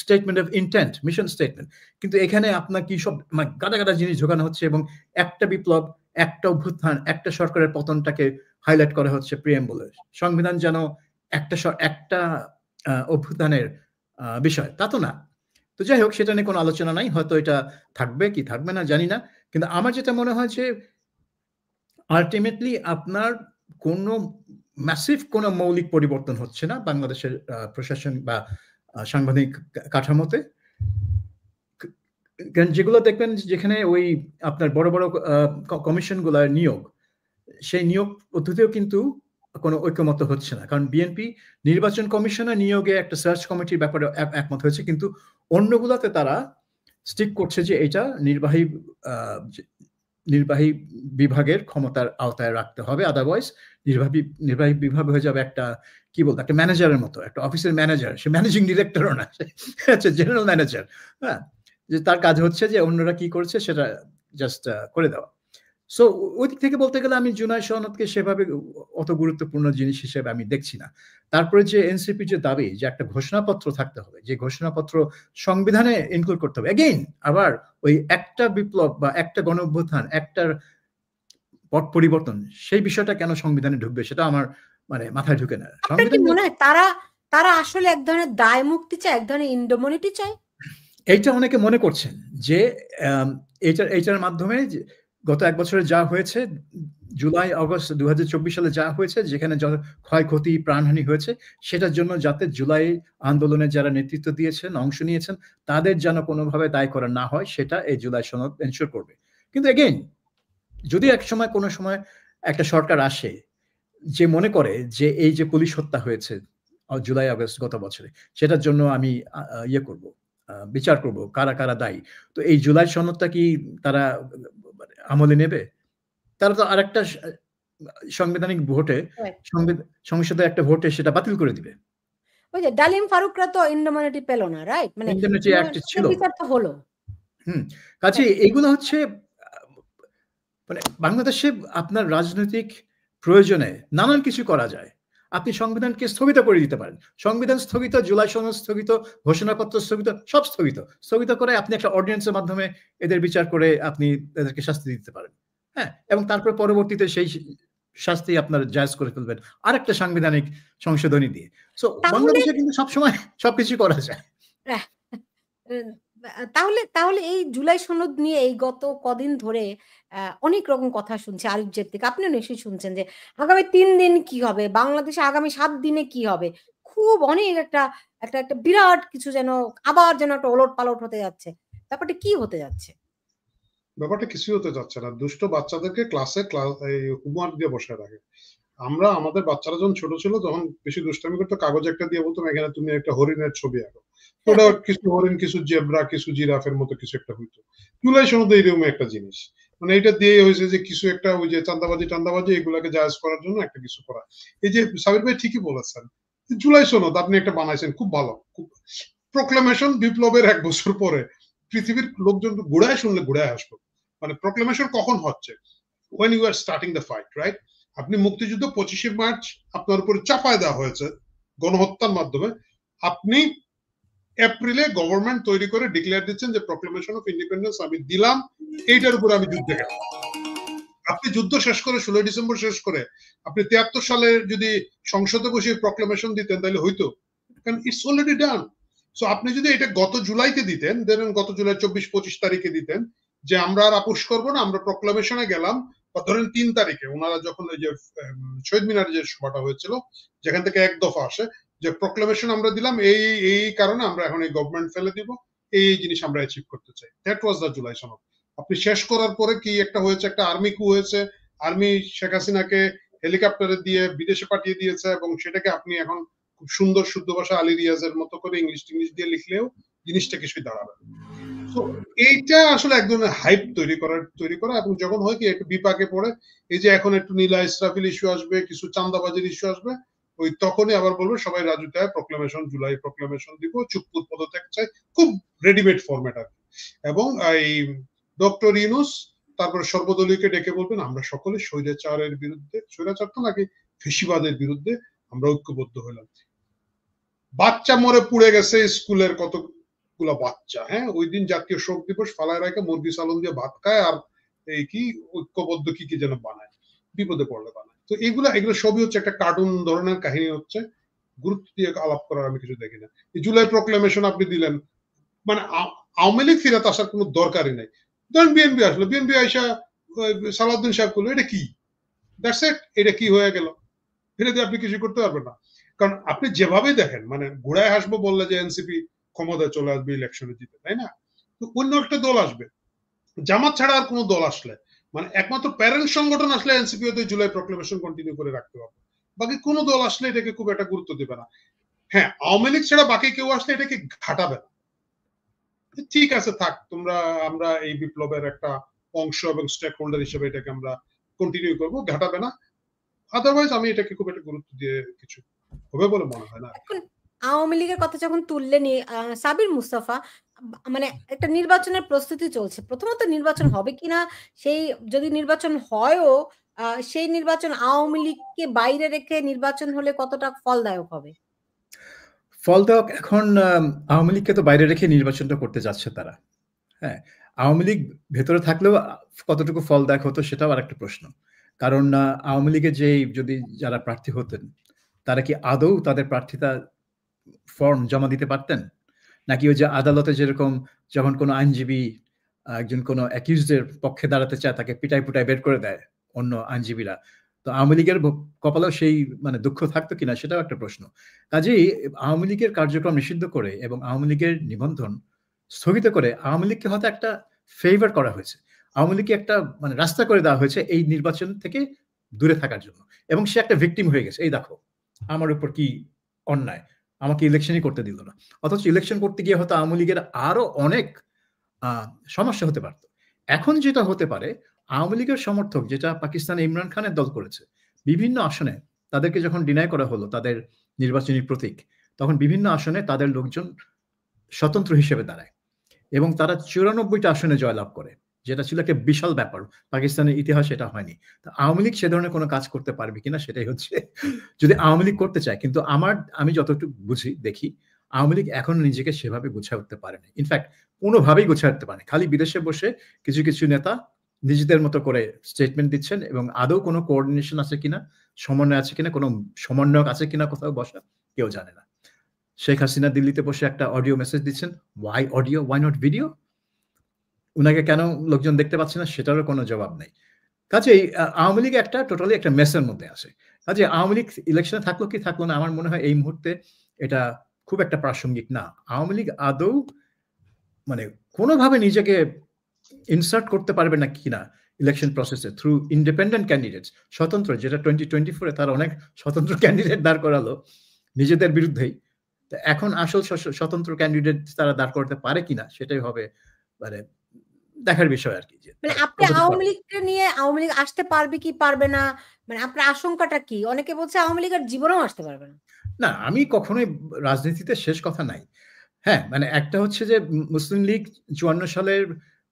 statement of intent, mission statement. কিন্তু এখানে আপনার কি সব গাদা জিনিস ঢোকানো হচ্ছে, এবং একটা বিপ্লব, একটা অভ্যুত্থান, একটা সরকারের পতনটাকে হাইলাইট করা হচ্ছে প্রিএম্বলের। সংবিধান যেন একটা অভ্যুত্থানের বিষয়, তা তো না। তো যাই হোক, সেটা নিয়ে কোনো আলোচনা নাই, হয়তো এটা থাকবে কি থাকবে না জানি না। কিন্তু আমার যেটা মনে হয় যে আলটিমেটলি আপনার কোনো ম্যাসিভ কোনো মৌলিক পরিবর্তন হচ্ছে না বাংলাদেশের প্রশাসন বা সাংবিধানিক কাঠামোতে। যেগুলো দেখবেন যেখানে ওই আপনার বড় বড় কমিশনগুলোর নিয়োগ, সেই নিয়োগ পদ্ধতিও কিন্তু কোনো ঐক্যমত্য হচ্ছে না। কারণ বিএনপি নির্বাচন কমিশনের নিয়োগে একটা সার্চ কমিটির ব্যাপারে একমত হয়েছে, কিন্তু অন্যগুলোতে তারা স্টিক করছে যে এটা নির্বাহী বিভাগের ক্ষমতার আওতায় রাখতে হবে, আদারওয়াইজ নির্বাহী বিভাগ হয়ে যাবে একটা কি বলতো, একটা ম্যানেজারের মতো, একটা অফিসের ম্যানেজার, সে ম্যানেজিং ডিরেক্টরও না, আচ্ছা জেনারেল ম্যানেজার। হ্যাঁ, যে তার কাজ হচ্ছে যে অন্যরা কি করছে সেটা জাস্ট করে দেওয়া। সো ওই দিক থেকে বলতে গেলে আমি জুলাই সনদকে সেভাবে অত গুরুত্বপূর্ণ জিনিস হিসেবে আমি দেখছি না। তারপরে যে এনসিপি যে দাবি যে একটা ঘোষণাপত্র থাকতে হবে, যে ঘোষণাপত্র সংবিধানে ইনক্লুড করতে হবে, এগেইন আবার ওই একটা বিপ্লব বা একটা গণঅভ্যুত্থান, একটা পট পরিবর্তন, সেই বিষয়টা কেন সংবিধানে ঢুকবে সেটা আমার মানে মাথায় ঢুকে না। আপনার কি মনে হয় তারা আসলে এক ধরনের দায় মুক্তি চায়, এক ধরনের ইন্ডোমিনিটি চায়? এইটা অনেকে মনে করছেন যে এইটার মাধ্যমে গত ১ বছরে যা হয়েছে, জুলাই আগস্ট ২০২৪ সালে যা হয়েছে, যেখানে ক্ষয়ক্ষতি প্রাণহানি হয়েছে, সেটার জন্য যাতে জুলাই আন্দোলনে যারা নেতৃত্ব দিয়েছেন, অংশ নিয়েছেন, তাদের যেন কোনোভাবে দায়ী করা না হয়, সেটা এই জুলাই সনদ এনশিওর করবে। কিন্তু এগেইন, যদি একসময় কোনো সময় একটা সরকার আসে যে মনে করে যে এই যে পুলিশ হত্যা হয়েছে জুলাই আগস্ট গত বছরে, সেটার জন্য আমি ইয়ে করব, বিচার করব কারা কারা দায়ী, তো এই জুলাই সনদটা কি তারা আমলে নেবে? তারা তো আরেকটা সাংবিধানিক ভোটে, সংসদে একটা ভোটে সেটা বাতিল করে দিবে। ওই যে ডালিম ফারুকরা তো ইন্ডেমনিটি পেল না, রাইট? মানে ইন্ডেমনিটি অ্যাক্ট ছিল, বিচার তো হলো। কাজে এগুলো হচ্ছে মানে বাংলাদেশে আপনার রাজনৈতিক প্রয়োজনে নানান কিছু করা যায়। আপনি সংবিধানকে স্থগিত করে দিতে পারেন। সংবিধান স্থগিত, জুলাই সনদ স্থগিত, ঘোষণাপত্র স্থগিত, সব স্থগিত। স্থগিত করে আপনি একটা অর্ডিন্যান্সের মাধ্যমে এদের বিচার করে আপনি এদেরকে শাস্তি দিতে পারেন। হ্যাঁ, এবং তারপর পরবর্তীতে সেই শাস্তি আপনার জায়েজ করে ফেলবেন আরেকটা সাংবিধানিক সংশোধনী দিয়ে। সো বাংলাদেশে কিন্তু সবসময় সবকিছু করা যায়। তাহলে এই জুলাই সনদ নিয়ে এই গত কদিন ধরে অনেক রকম কথা শুনছি আরিফজের থেকে, আপনিও নিশ্চয়ই শুনছেন যে আগামী 3 দিন কি হবে, বাংলাদেশে আগামী 7 দিনে কি হবে। খুব অনেক একটা বিরাট কিছু যেন আবার যেন একটা ওলট-পালট হতে যাচ্ছে। ব্যাপারটা কি হতে যাচ্ছে? ব্যাপারটা কিছুই হতে যাচ্ছে না। দুষ্ট বাচ্চাদেরকে ক্লাসে হোমওয়ার্ক দিয়ে বসায় রাখে। আমরা আমাদের বাচ্চারা যখন ছোট ছিল, তখন বেশি দুষ্টামি করতো, কাগজ একটা দিয়ে বলতাম এখানে তুমি একটা হরিণের ছবি আঁকো। ওটা কিছু হরিণ, কিছু জেব্রা, কিছু জিরাফের মতো কিছু একটা হইতো। জুলাই সনদ এইরকম একটা জিনিস, মানে এটা দিয়ে হয়েছে যে কিছু একটা ওই যে চান্দাবাজি এগুলাকে জায়েজ করার জন্য একটা কিছু করা। এই যে সাবির ভাই ঠিকই বলেছেন, জুলাই সনদ আপনি একটা বানাইছেন, খুব ভালো। প্রোক্লামেশন বিপ্লবের 1 বছর পরে পৃথিবীর লোকজন ঘুরায় শুনলে ঘুরায় আসবে। মানে প্রোক্লামেশন কখন হচ্ছে? when you are starting the fight, right? আপনি মুক্তিযুদ্ধ 25শে মার্চ আপনার উপরে চাপায় দেওয়া হয়েছে গণহত্যার মাধ্যমে। আপনি এপ্রিলে গভর্নমেন্ট তৈরি করে ডিক্লেয়ার দিচ্ছেন যে প্রোক্লামেশন অফ ইন্ডিপেন্ডেন্স আমি দিলাম, এইটার উপরে আমি যুদ্ধে গেলাম। আপনি যুদ্ধ শেষ করে 16 ডিসেম্বর শেষ করে আপনি 73 সালে যদি সংসদে বসে প্রোক্লামেশন দিতেন তাহলে হইতো, কারণ ইটস অলরেডি ডান। সো আপনি যদি এটা গত জুলাইতে দিতেন, ধরেন গত জুলাই 24-25 তারিখে দিতেন যে আমরা আর আপোষ করবো না, আমরা প্রোক্লামেশনে গেলাম, বা ধরেন 3 তারিখে ওনারা যখন ওই যে শহীদ মিনারে যে সভাটা হয়েছিল, যেখান থেকে এক দফা আসে যে প্রোক্লামেশন আমরা দিলাম এই কারণে আমরা এখন এই গভর্নমেন্ট ফেলে দিব, এই জিনিস আমরা অ্যাচিভ করতে চাই। দ্যাট ওয়াজ দ্য জুলাই সনদ। আপনি শেষ করার পরে কি একটা হয়েছে, একটা আর্মি কু হয়েছে, আর্মি শেখ হাসিনাকে হেলিকপ্টারে দিয়ে বিদেশে পাঠিয়ে দিয়েছে, এবং সেটাকে আপনি এখন খুব সুন্দর শুদ্ধ ভাষা আলী রিয়াজের মতো করে ইংলিশ দিয়ে লিখলেও জিনিসটা কিছুই দাঁড়াবে। তো এইটা আসলে এক ধরনের হাইপ তৈরি করা, এবং যখন হয় কি একটু বিপাকে পড়ে, এই যে এখন একটু নীলা ইসরাফিল ইস্যু আসবে, কিছু চান্দাবাজির ইস্যু আসবে, ওই তখনই আবার বলবে সবাই রাজুতায় প্রোক্লামেশন, জুলাই প্রোক্লামেশন দিব, চুপপুর পদত্যাগ চাই, খুব রেডিমেড ফরম্যাট আর কি। এবং এই ডক্টর ইউনূস তারপর সর্বদলীয়কে ডেকে বলবেন আমরা সকলে স্বৈরাচারের বিরুদ্ধে, স্বৈরাচার তো নাকি ফেসিবাদের বিরুদ্ধে আমরা ঐক্যবদ্ধ হলাম। বাচ্চা মরে পুড়ে গেছে স্কুলের কতগুলা বাচ্চা, হ্যাঁ, ওই দিন জাতীয় শোক দিবস ফালায় রাখে মুরগি সালন দিয়ে ভাত খায়, আর এই কি ঐক্যবদ্ধ কি যেন বানায়, বিপদে পড়লে বানায়। তো এগুলো সবই হচ্ছে একটা কার্টুন ধরনের কাহিনী হচ্ছে, গুরুত্ব দিয়ে আলাপ করার আমি কিছু দেখি না। জুলাই প্রোক্লামেশন আপনি দিলেন, মানে আওয়ামী লীগ ফিরাত আসার কোনো দরকারই নাই। ধরেন বিএনপি আসলো, বিএনপি আইসা সালাউদ্দিন সাহেব করলো, এটা কি, দ্যাটস ইট, এটা কি হয়ে গেল, এটা দিয়ে আপনি কিছু করতে পারবেন না। কারণ আপনি যেভাবেই দেখেন, মানে ঘোড়ায় হাসবো বললে যে এনসিপি ক্ষমতায় চলে আসবে ইলেকশনে জিতে, তাই না? তো অন্য একটা দল আসবে, জামাত ছাড়া আর কোনো দল আসলে, মানে একমাত্র প্যারেন্ট সংগঠন আসলে এনসিপি হয়তো জুলাই প্রোক্লামেশন কন্টিনিউ করে রাখতে পারবে, বাকি কোনো দল আসলে এটাকে খুব একটা গুরুত্ব দেবে না। হ্যাঁ, আওয়ামী লীগ ছাড়া বাকি কেউ আসলে এটাকে ঘাটাবে না, ঠিক আছে থাক তোমরা, আমরা এই বিপ্লবের একটা অংশ এবং স্টেক হোল্ডার হিসেবে এটাকে আমরা কন্টিনিউ করবো, ঘাটাবে না। আদারওয়াইজ আমি এটাকে খুব একটা গুরুত্ব দিয়ে কিছু হবে বলে মনে হয় না। এখন আওয়ামী লীগের কথা যখন তুললেনি, সাবির মুস্তাফা, মানে একটা নির্বাচনের প্রস্তুতি চলছে। প্রথমত নির্বাচন হবে কিনা, সেই যদি নির্বাচন হয়ও, সেই নির্বাচন আওয়ামী লীগকে বাইরে রেখে নির্বাচন হলে কতটা ফলদায়ক হবে? ফলদায়ক এখন আওয়ামী লীগকে তো বাইরে রেখে নির্বাচনটা করতে যাচ্ছে তারা। হ্যাঁ, আওয়ামী লীগ ভেতরে থাকলেও কতটুকু ফলদায়ক হতো সেটাও আরেকটা প্রশ্ন। কারণ আওয়ামী লীগের যদি যারা প্রার্থী হতেন, তারা কি আদৌ তাদের প্রার্থিতা ফর্ম জমা দিতে পারতেন? নাকি ওই যে আদালতে যেরকম যখন কোনো আইনজীবী একজন কোনো অ্যাকিউজডের পক্ষে দাঁড়াতে চায় তাকে পিটাই পুটাই বের করে দেয় অন্য আইনজীবীরা। তো আওয়ামী লীগের কপালেও সেই মানে দুঃখ থাকতো কিনা সেটাও একটা প্রশ্ন। কাজেই আওয়ামী লীগের কার্যক্রম নিষিদ্ধ করে এবং আওয়ামী লীগের নিবন্ধন স্থগিত করে আওয়ামী লীগকে হয়তো একটা ফেভার করা হয়েছে, আওয়ামী লীগকে একটা মানে রাস্তা করে দেওয়া হয়েছে এই নির্বাচন থেকে দূরে থাকার জন্য, এবং সে একটা ভিকটিম হয়ে গেছে। এই দেখো আমার উপর কি অন্যায়, আমাকে ইলেকশনই করতে দিল না। অথচ ইলেকশন করতে গিয়ে হয়তো আওয়ামী লীগের আরো অনেক সমস্যা হতে পারত। এখন যেটা হতে পারে, আওয়ামী লীগের সমর্থক, যেটা পাকিস্তানে ইমরান খানের দল করেছে, বিভিন্ন আসনে তাদেরকে যখন ডিনাই করা হলো তাদের নির্বাচনী প্রতীক, তখন বিভিন্ন আসনে তাদের লোকজন স্বতন্ত্র হিসেবে দাঁড়ায় এবং তারা 94টা আসনে জয়লাভ করে, যেটা ছিল একটা বিশাল ব্যাপার। পাকিস্তানের ইতিহাসে এটা হয়নি। তো আওয়ামী লীগ সে ধরনের কোনো কাজ করতে পারবে কিনা সেটাই হচ্ছে, যদি আওয়ামী লীগ করতে চায়। কিন্তু আমি যতটুকু বুঝি দেখি, আওয়ামী লীগ এখন নিজেকে সেভাবে গুছিয়ে উঠতে পারেনি। ইনফ্যাক্ট কোনোভাবেই গুছিয়ে উঠতে পারেনি। খালি বিদেশে বসে কিছু কিছু নেতা নিজেদের মতো করে স্টেটমেন্ট দিচ্ছেন, এবং আদৌ কোনো কোঅর্ডিনেশন আছে কিনা, সমন্বয় আছে কিনা, কোনো সমন্বয়ক আছে কিনা কোথাও বসা, কেউ জানে না। শেখ হাসিনা দিল্লিতে বসে একটা অডিও মেসেজ দিচ্ছেন, why audio, why not video? উনাকে কেন লোকজন দেখতে পাচ্ছে না সেটারও কোনো জবাব নেই। কাজেই আওয়ামী লীগ একটা টোটালি একটা মেসের মধ্যে আসে। কাজে আওয়ামী লীগ ইলেকশনে থাকলো কি থাকলো না, আমার মনে হয় এই মুহূর্তে এটা খুব একটা প্রাসঙ্গিক না। আওয়ামী লীগ আদৌ মানে কোনোভাবে নিজেকে ইনসার্ট করতে পারবে না কিনা ইলেকশন প্রসেসে থ্রু ইন্ডিপেন্ডেন্ট ক্যান্ডিডেটস, স্বতন্ত্র, যেটা 2024-এ তারা অনেক স্বতন্ত্র ক্যান্ডিডেট দাঁড় করালো নিজেদের বিরুদ্ধেই। এখন আসল স্বতন্ত্র ক্যান্ডিডেট তারা দাঁড় করতে পারে কিনা সেটাই হবে মানে দেখার বিষয় আর কি। মানে আপনি আওয়ামী লীগকে নিয়ে, আওয়ামী লীগ আসতে পারবে কি পারবে না, মানে আপনার আশঙ্কাটা কি? অনেকে বলছে আওয়ামী লীগের জীবনেও আসতে পারবে না। না, আমি কখনোই রাজনীতিতে শেষ কথা নাই। হ্যাঁ, মানে একটা হচ্ছে যে মুসলিম লীগ 54 সালের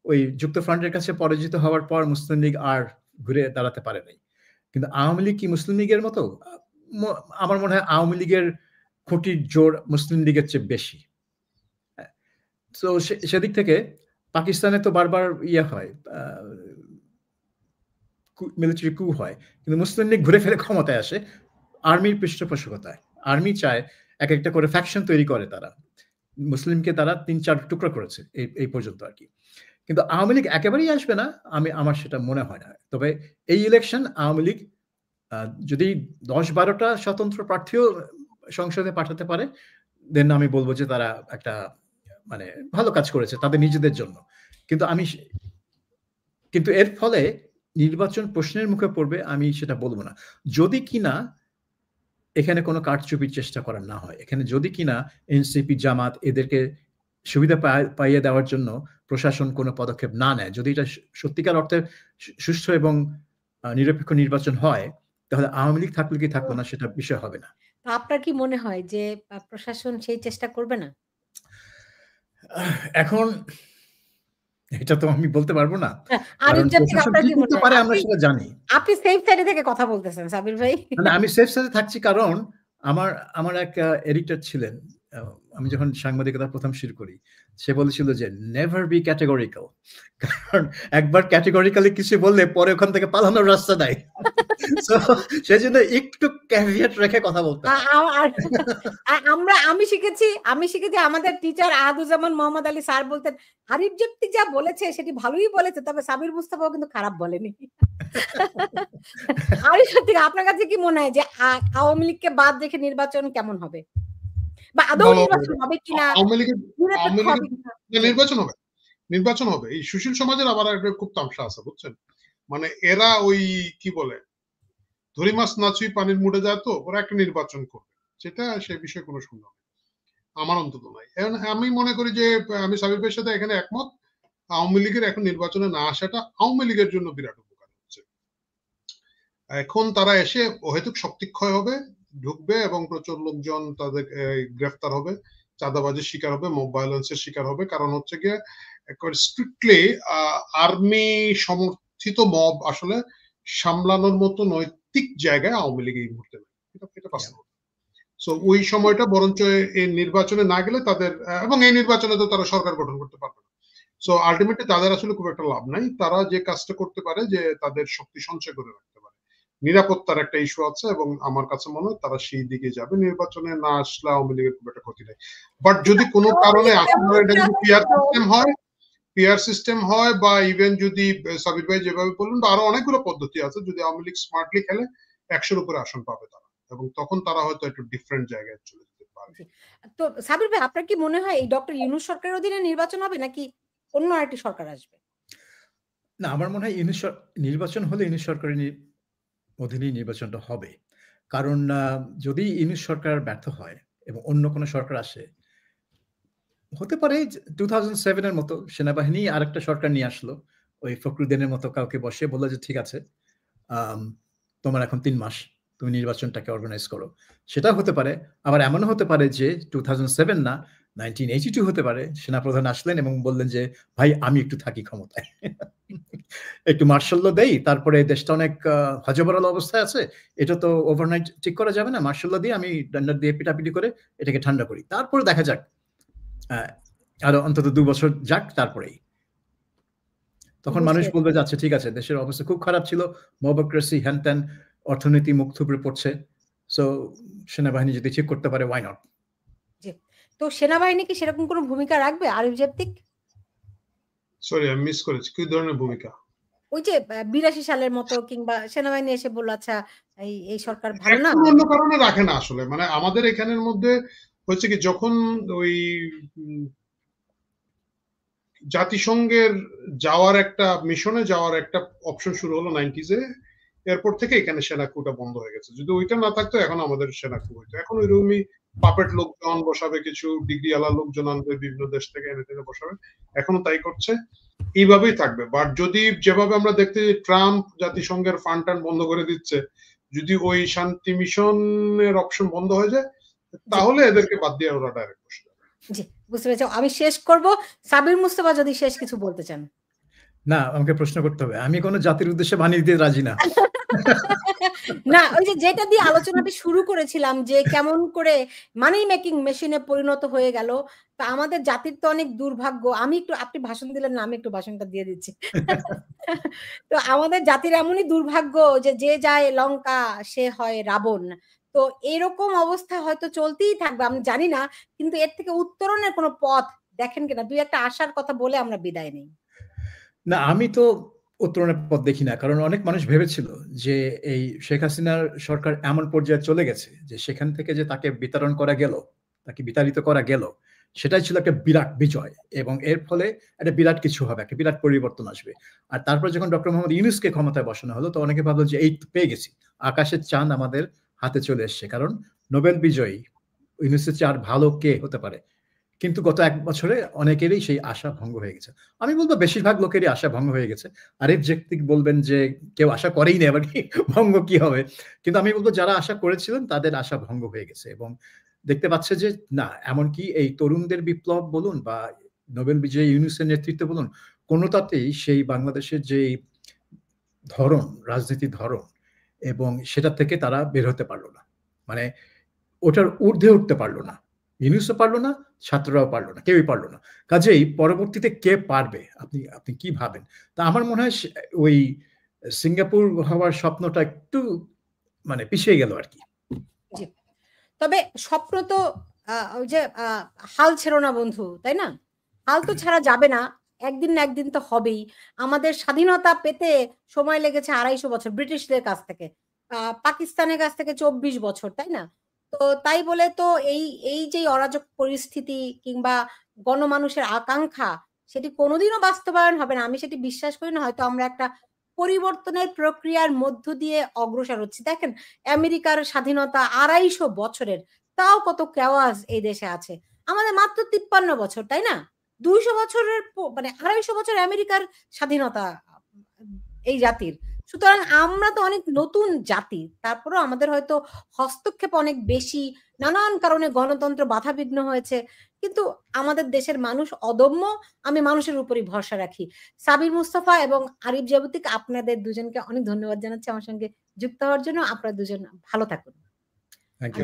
ওই যুক্তফ্রন্টের কাছে পরাজিত হওয়ার পর মুসলিম লীগ আর ঘুরে দাঁড়াতে পারে নাই। কিন্তু আওয়ামী লীগ কি মুসলিম লীগের মতো? আমার মনে হয় আওয়ামী লীগের খুঁটির জোর মুসলিম লীগের চেয়ে বেশি। তো সেদিক থেকে পাকিস্তানে তো বারবার হয়, মিলিটারি কু হয়, কিন্তু মুসলিম লীগ ঘুরে ফিরে ক্ষমতায় আসে আর্মির পৃষ্ঠপোষকতায়। আর্মি চায় এক একটা করে ফ্যাকশন তৈরি করে, তারা মুসলিমকে তারা 3-4 টুকরা করেছে এই পর্যন্ত আর কি। কিন্তু আওয়ামী লীগ একেবারেই আসবে না, আমার সেটা মনে হয় না। তবে এই ইলেকশন আওয়ামী লীগ যদি 10-12টা স্বতন্ত্র প্রার্থীও সংসদে পাঠাতে পারে, দেন আমি বলবো যে তারা একটা মানে ভালো কাজ করেছে তাদের নিজেদের জন্য। কিন্তু এর ফলে নির্বাচন প্রশ্নের মুখে পড়বে আমি সেটা বলবো না, যদি কিনা এখানে কোনো কারচুপির চেষ্টা করা না হয়। এখানে যদি কিনা এনসিপি, জামাত এদেরকে সুবিধা পাইয়ে দেওয়ার জন্য প্রশাসন কোনো পদক্ষেপ না নেয়, যদি এটা সত্যিকার অর্থে সুষ্ঠু এবং নিরপেক্ষ নির্বাচন হয়, তাহলে আওয়ামী লীগ থাকলে কি থাকলো না সেটা বিষয় হবে না। আপনার কি মনে হয় যে প্রশাসন সেই চেষ্টা করবে না? এখন এটা তো আমি বলতে পারবো না। আরিফ জাতিক, আপনার কি মনে হয়? আমরা সেটা জানি। আপনি সেফ সাইডে থেকে কথা বলতেছেন সাবির ভাই। মানে আমি সেফ সাইডে থাকছি কারণ আমার এক এডিটর ছিলেন, আমি যখন সাংবাদিকতা প্রথম শুরু করি, সে বলেছিল যে নেভার বি ক্যাটেগরিক্যাল, কারণ একবার ক্যাটেগরিক্যালি কিছু বললে পরে ওখান থেকে পালানোর রাস্তা নাই। সেজন্য একটু ক্যাভিয়েট রেখে কথা বলতে আমি শিখেছি আমাদের টিচার আহাদুজ্জামান মোহাম্মদ আলী স্যার বলতেন, আরিফ জাতিক যা বলেছে সেটি ভালোই বলেছে, তবে সাবির মুস্তাফাও কিন্তু খারাপ বলেনি। আরিফ জাতিক, আপনার কাছে কি মনে হয় যে আওয়ামী লীগকে বাদ রেখে নির্বাচন কেমন হবে, বা আদৌ নির্বাচন হবে কিনা? নির্বাচন হবে। এই সুশীল সমাজের আবার একটা খুব তামসা আছে, বুঝছেন? মানে এরা ওই কি বলে, ধরি মাছ নাচুই পানির মুড়ে যায়, তো ওরা একটা নির্বাচন করবে, সেটা সে বিষয়ে কোনো সন্দেহ নেই, আমার অন্তত নাই। আমি মনে করি যে আমি সাবির ভাইয়ের সাথে এখানে একমত, আওয়ামী লীগের এখন নির্বাচনে না আসাটা আওয়ামী লীগের জন্য বিরাট উপকার হচ্ছে। এখন তারা এসে অহেতুক শক্তিক্ষয় হবে, ঢুকবে এবং প্রচুর লোকজন তাদের গ্রেফতার হবে, চাঁদাবাজির শিকার হবে, মব ভায়োলেন্সের শিকার হবে। কারণ হচ্ছে গিয়ে স্ট্রিক্টলি আর্মি সমর্থিত মব আসলে সামলানোর মতো নৈতিক জায়গায় আওয়ামী লীগ এই মুহূর্তে নেই, এটা বাস্তব। সো ওই সময়টা বরঞ্চ এই নির্বাচনে না গেলে তাদের, এবং এই নির্বাচনে তো তারা সরকার গঠন করতে পারবে না। সো আলটিমেটলি তাদের আসলে খুব একটা লাভ নাই। তারা যে কাজটা করতে পারে যে তাদের শক্তি সঞ্চয় করে রাখতে পারে। নিরাপত্তার একটা ইস্যু আছে এবং আমার কাছে মনে হয় তারা সেই দিকে যাবে। নির্বাচনে না আসলে আওয়ামী লীগের খুব একটা ক্ষতি নেই। বাট যদি কোনো কারণে হয়, পিয়ার সিস্টেম হয়, বা ইভেন যদি সাবির ভাই যেভাবে বললেন, বা আরো অনেকগুলো পদ্ধতি আছে, যদি আওয়ামী লীগ স্মার্টলি খেলে 100-র উপরে আসন পাবে তারা, এবং তখন তারা হয়তো একটু ডিফারেন্ট জায়গায় চলে যেতে পারে। তো সাবির ভাই, আপনার কি মনে হয় এই ডক্টর ইউনূস সরকারের অধীনে নির্বাচন হবে নাকি অন্য আরেকটি সরকার আসবে? না, আমার মনে হয় নির্বাচন হলে ইউনূস সরকারের অধীনেই নির্বাচনটা হবে। কারণ যদি ইউনূস সরকার ব্যর্থ হয় এবং অন্য কোনো সরকার আসে, হতে পারে 2007 এর মতো সেনাবাহিনী আরেকটা সরকার নিয়ে আসলো, ওই ফখরুদ্দিনের মতো কাউকে বসিয়ে বললো যে ঠিক আছে, তোমার এখন 3 মাস, তুমি নির্বাচনটাকে অর্গানাইজ করো। সেটা হতে পারে। আবার এমনও হতে পারে যে 2007 না, 1982 হতে পারে, সেনাপ্রধান আসলেন এবং বললেন যে ভাই আমি একটু থাকি ক্ষমতায়, একটু মার্শাল ল দেই, তারপরে দেশটা অনেক হযবরল অবস্থায় আছে, এটা তো ওভারনাইট ঠিক করা যাবে না, মার্শাল ল দিয়ে আমি ডান্ডা দিয়ে পিটাপিটি করে এটাকে ঠান্ডা করি, তারপরে দেখা যাক, আরো অন্তত 2 বছর যাক, তারপরেই তখন মানুষ বলবে যে আচ্ছা ঠিক আছে, দেশের অবস্থা খুব খারাপ ছিল, মবক্রেসি হ্যান ত্যান, অর্থনীতি মুখ থুবড়ে পড়ছে, সো সেনাবাহিনী যদি ঠিক করতে পারে, ওয়াই নট। তো সেনাবাহিনী কি সেরকম কোনো ভূমিকা রাখবে? আরিফ জেবতিক, সরি আমি মিস করেছি, কি ধরনের ভূমিকা? ওই যে 82 সালের মতো, কিংবা সেনাবাহিনী এসে বলল আচ্ছা এই সরকার ভালো না, অন্য কারণে রাখে না আসলে, মানে আমাদের এখানের মধ্যে হচ্ছে কি, যখন ওই জাতিসংঘের যাওয়ার একটা মিশনে যাওয়ার একটা অপশন শুরু হলো 90s-এ, এরপর থেকে এখানে সেনাকুটা বন্ধ হয়ে গেছে। যদি ওইটা না থাকতো এখন আমাদের সেনাকু হইতো। এখন ওইরকমই পাপেট লোকজন বসাবে, কিছু ডিগ্রি আলা লোকজন আনবে বিভিন্ন দেশ থেকে, এনে থেকে বসাবে, এখনো তাই করছে, এইভাবেই থাকবে। বাট যদি যেভাবে আমরা দেখতে, ট্রাম্প জাতিসংঘের ফান্ড টান বন্ধ করে দিচ্ছে, যদি ওই শান্তি মিশনের অপশন বন্ধ হয়ে যায়, তাহলে এদেরকে বাদ দিয়ে ওরা ডাইরেক্ট বসবে। জি, বুঝতে পেরেছি। আমি শেষ করব, সাবির মুস্তাফা যদি শেষ কিছু বলতে চান। না, আমাকে প্রশ্ন করতে হবে, আমি কোনো জাতির উদ্দেশ্যে বাণী দিতে রাজি না। না, ওই যে যেটা দিয়ে আলোচনাটা শুরু করেছিলাম, যে কেমন করে মানি মেকিং মেশিনে পরিণত হয়ে গেল, তা আমাদের জাতির তো অনেক দুর্ভাগ্য। আমি একটু, আপনি ভাষণ দিলেন না, আমি একটু ভাষণটা দিয়ে দিচ্ছি। তো আমাদের জাতির এমনই দুর্ভাগ্য যে যে যায় লঙ্কা সে হয় রাবণ। তো এরকম অবস্থা হয়তো চলতেই থাকবে, আমি জানি না, কিন্তু এর থেকে উত্তরণের কোনো পথ দেখেন কিনা? দুই একটা আশার কথা বলে আমরা বিদায় নেই। না, আমি তো উত্তরণের পথ দেখি না, কারণ অনেক মানুষ ভেবেছিল যে এই শেখ হাসিনার সরকার এমন পর্যায়ে চলে গেছে যে সেখান থেকে যে তাকে বিতাড়ন করা গেল, তাকে বিতাড়িত করা গেল, সেটাই ছিল একটা বিরাট বিজয়, এবং এর ফলে একটা বিরাট কিছু হবে, একটা বিরাট পরিবর্তন আসবে। আর তারপর যখন ডক্টর মোহাম্মদ ইউনূসকে ক্ষমতায় বসানো হলো, তো অনেকে ভাবলো যে এই পেয়ে গেছি, আকাশের চাঁদ আমাদের হাতে চলে এসছে, কারণ নোবেল বিজয়ী ইউনূসের চেয়ে আর ভালো কে হতে পারে। কিন্তু গত 1 বছরে অনেকেরই সেই আশা ভঙ্গ হয়ে গেছে। আমি বলবো বেশিরভাগ লোকেরই আশা ভঙ্গ হয়ে গেছে। আরিফ জেবতিক বলবেন যে কেউ আশা করেই না, এবার কি ভঙ্গ কি হবে? কিন্তু আমি বলবো যারা আশা করেছিলেন তাদের আশা ভঙ্গ হয়ে গেছে, এবং দেখতে পাচ্ছে যে না, এমনকি এই তরুণদের বিপ্লব বলুন বা নোবেল বিজয়ী ইউনূসের নেতৃত্ব বলুন, কোনোটাতেই সেই বাংলাদেশের যে ধরন, রাজনীতির ধরন, এবং সেটা থেকে তারা বের হতে পারল না। মানে ওটার ঊর্ধ্বে উঠতে পারল না। ইউনূসও পারল না, ছাত্ররাও পারল না, কেউই পারল না। কাজেই পরবর্তীতে কে পারবে? আপনি কি ভাবেন? তা আমার মনে হয় ওই সিঙ্গাপুর হওয়ার স্বপ্নটা একটু মানে পিছিয়ে গেল আরকি। জি। তবে স্বপ্ন তো ওই যে হাল ছেড়ো না বন্ধু, তাই না? হাল তো ছাড়া যাবে না। একদিন না একদিন তো হবেই। আমাদের স্বাধীনতা পেতে সময় লেগেছে 250 বছর ব্রিটিশদের কাছ থেকে। পাকিস্তানের কাছ থেকে 24 বছর, তাই না? তো তাই বলে তো এই যে অরাজক পরিস্থিতি কিংবা গণমানুষের আকাঙ্ক্ষা, সেটি কোনোদিনও বাস্তবায়ন হবে না। আমি সেটি বিশ্বাস করি না। হয়তো আমরা একটা পরিবর্তনের প্রক্রিয়ার মধ্য দিয়ে অগ্রসর হচ্ছি। দেখেন, আমেরিকার স্বাধীনতা 250 বছরের, তাও কত কেওয়াজ এই দেশে আছে। আমাদের মাত্র 53 বছর, তাই না? 200 বছরের মানে 250 বছর আমেরিকার স্বাধীনতা এই জাতির। সুতরাং আমরা তো অনেক নতুন জাতি। তারপরেও আমাদের হয়তো হস্তক্ষেপ অনেক বেশি, নানান কারণে গণতন্ত্র বাধাবিঘ্ন হয়েছে। কিন্তু আমাদের দেশের মানুষ অদম্য। আমি মানুষের উপরই ভরসা রাখি। সাবির মুস্তাফা এবং আরিফ জেবতিক, আপনাদের দুজনকে অনেক ধন্যবাদ জানাচ্ছি আমার সঙ্গে যুক্ত হওয়ার জন্য। আপনারা দুজন ভালো থাকুন। Thank you.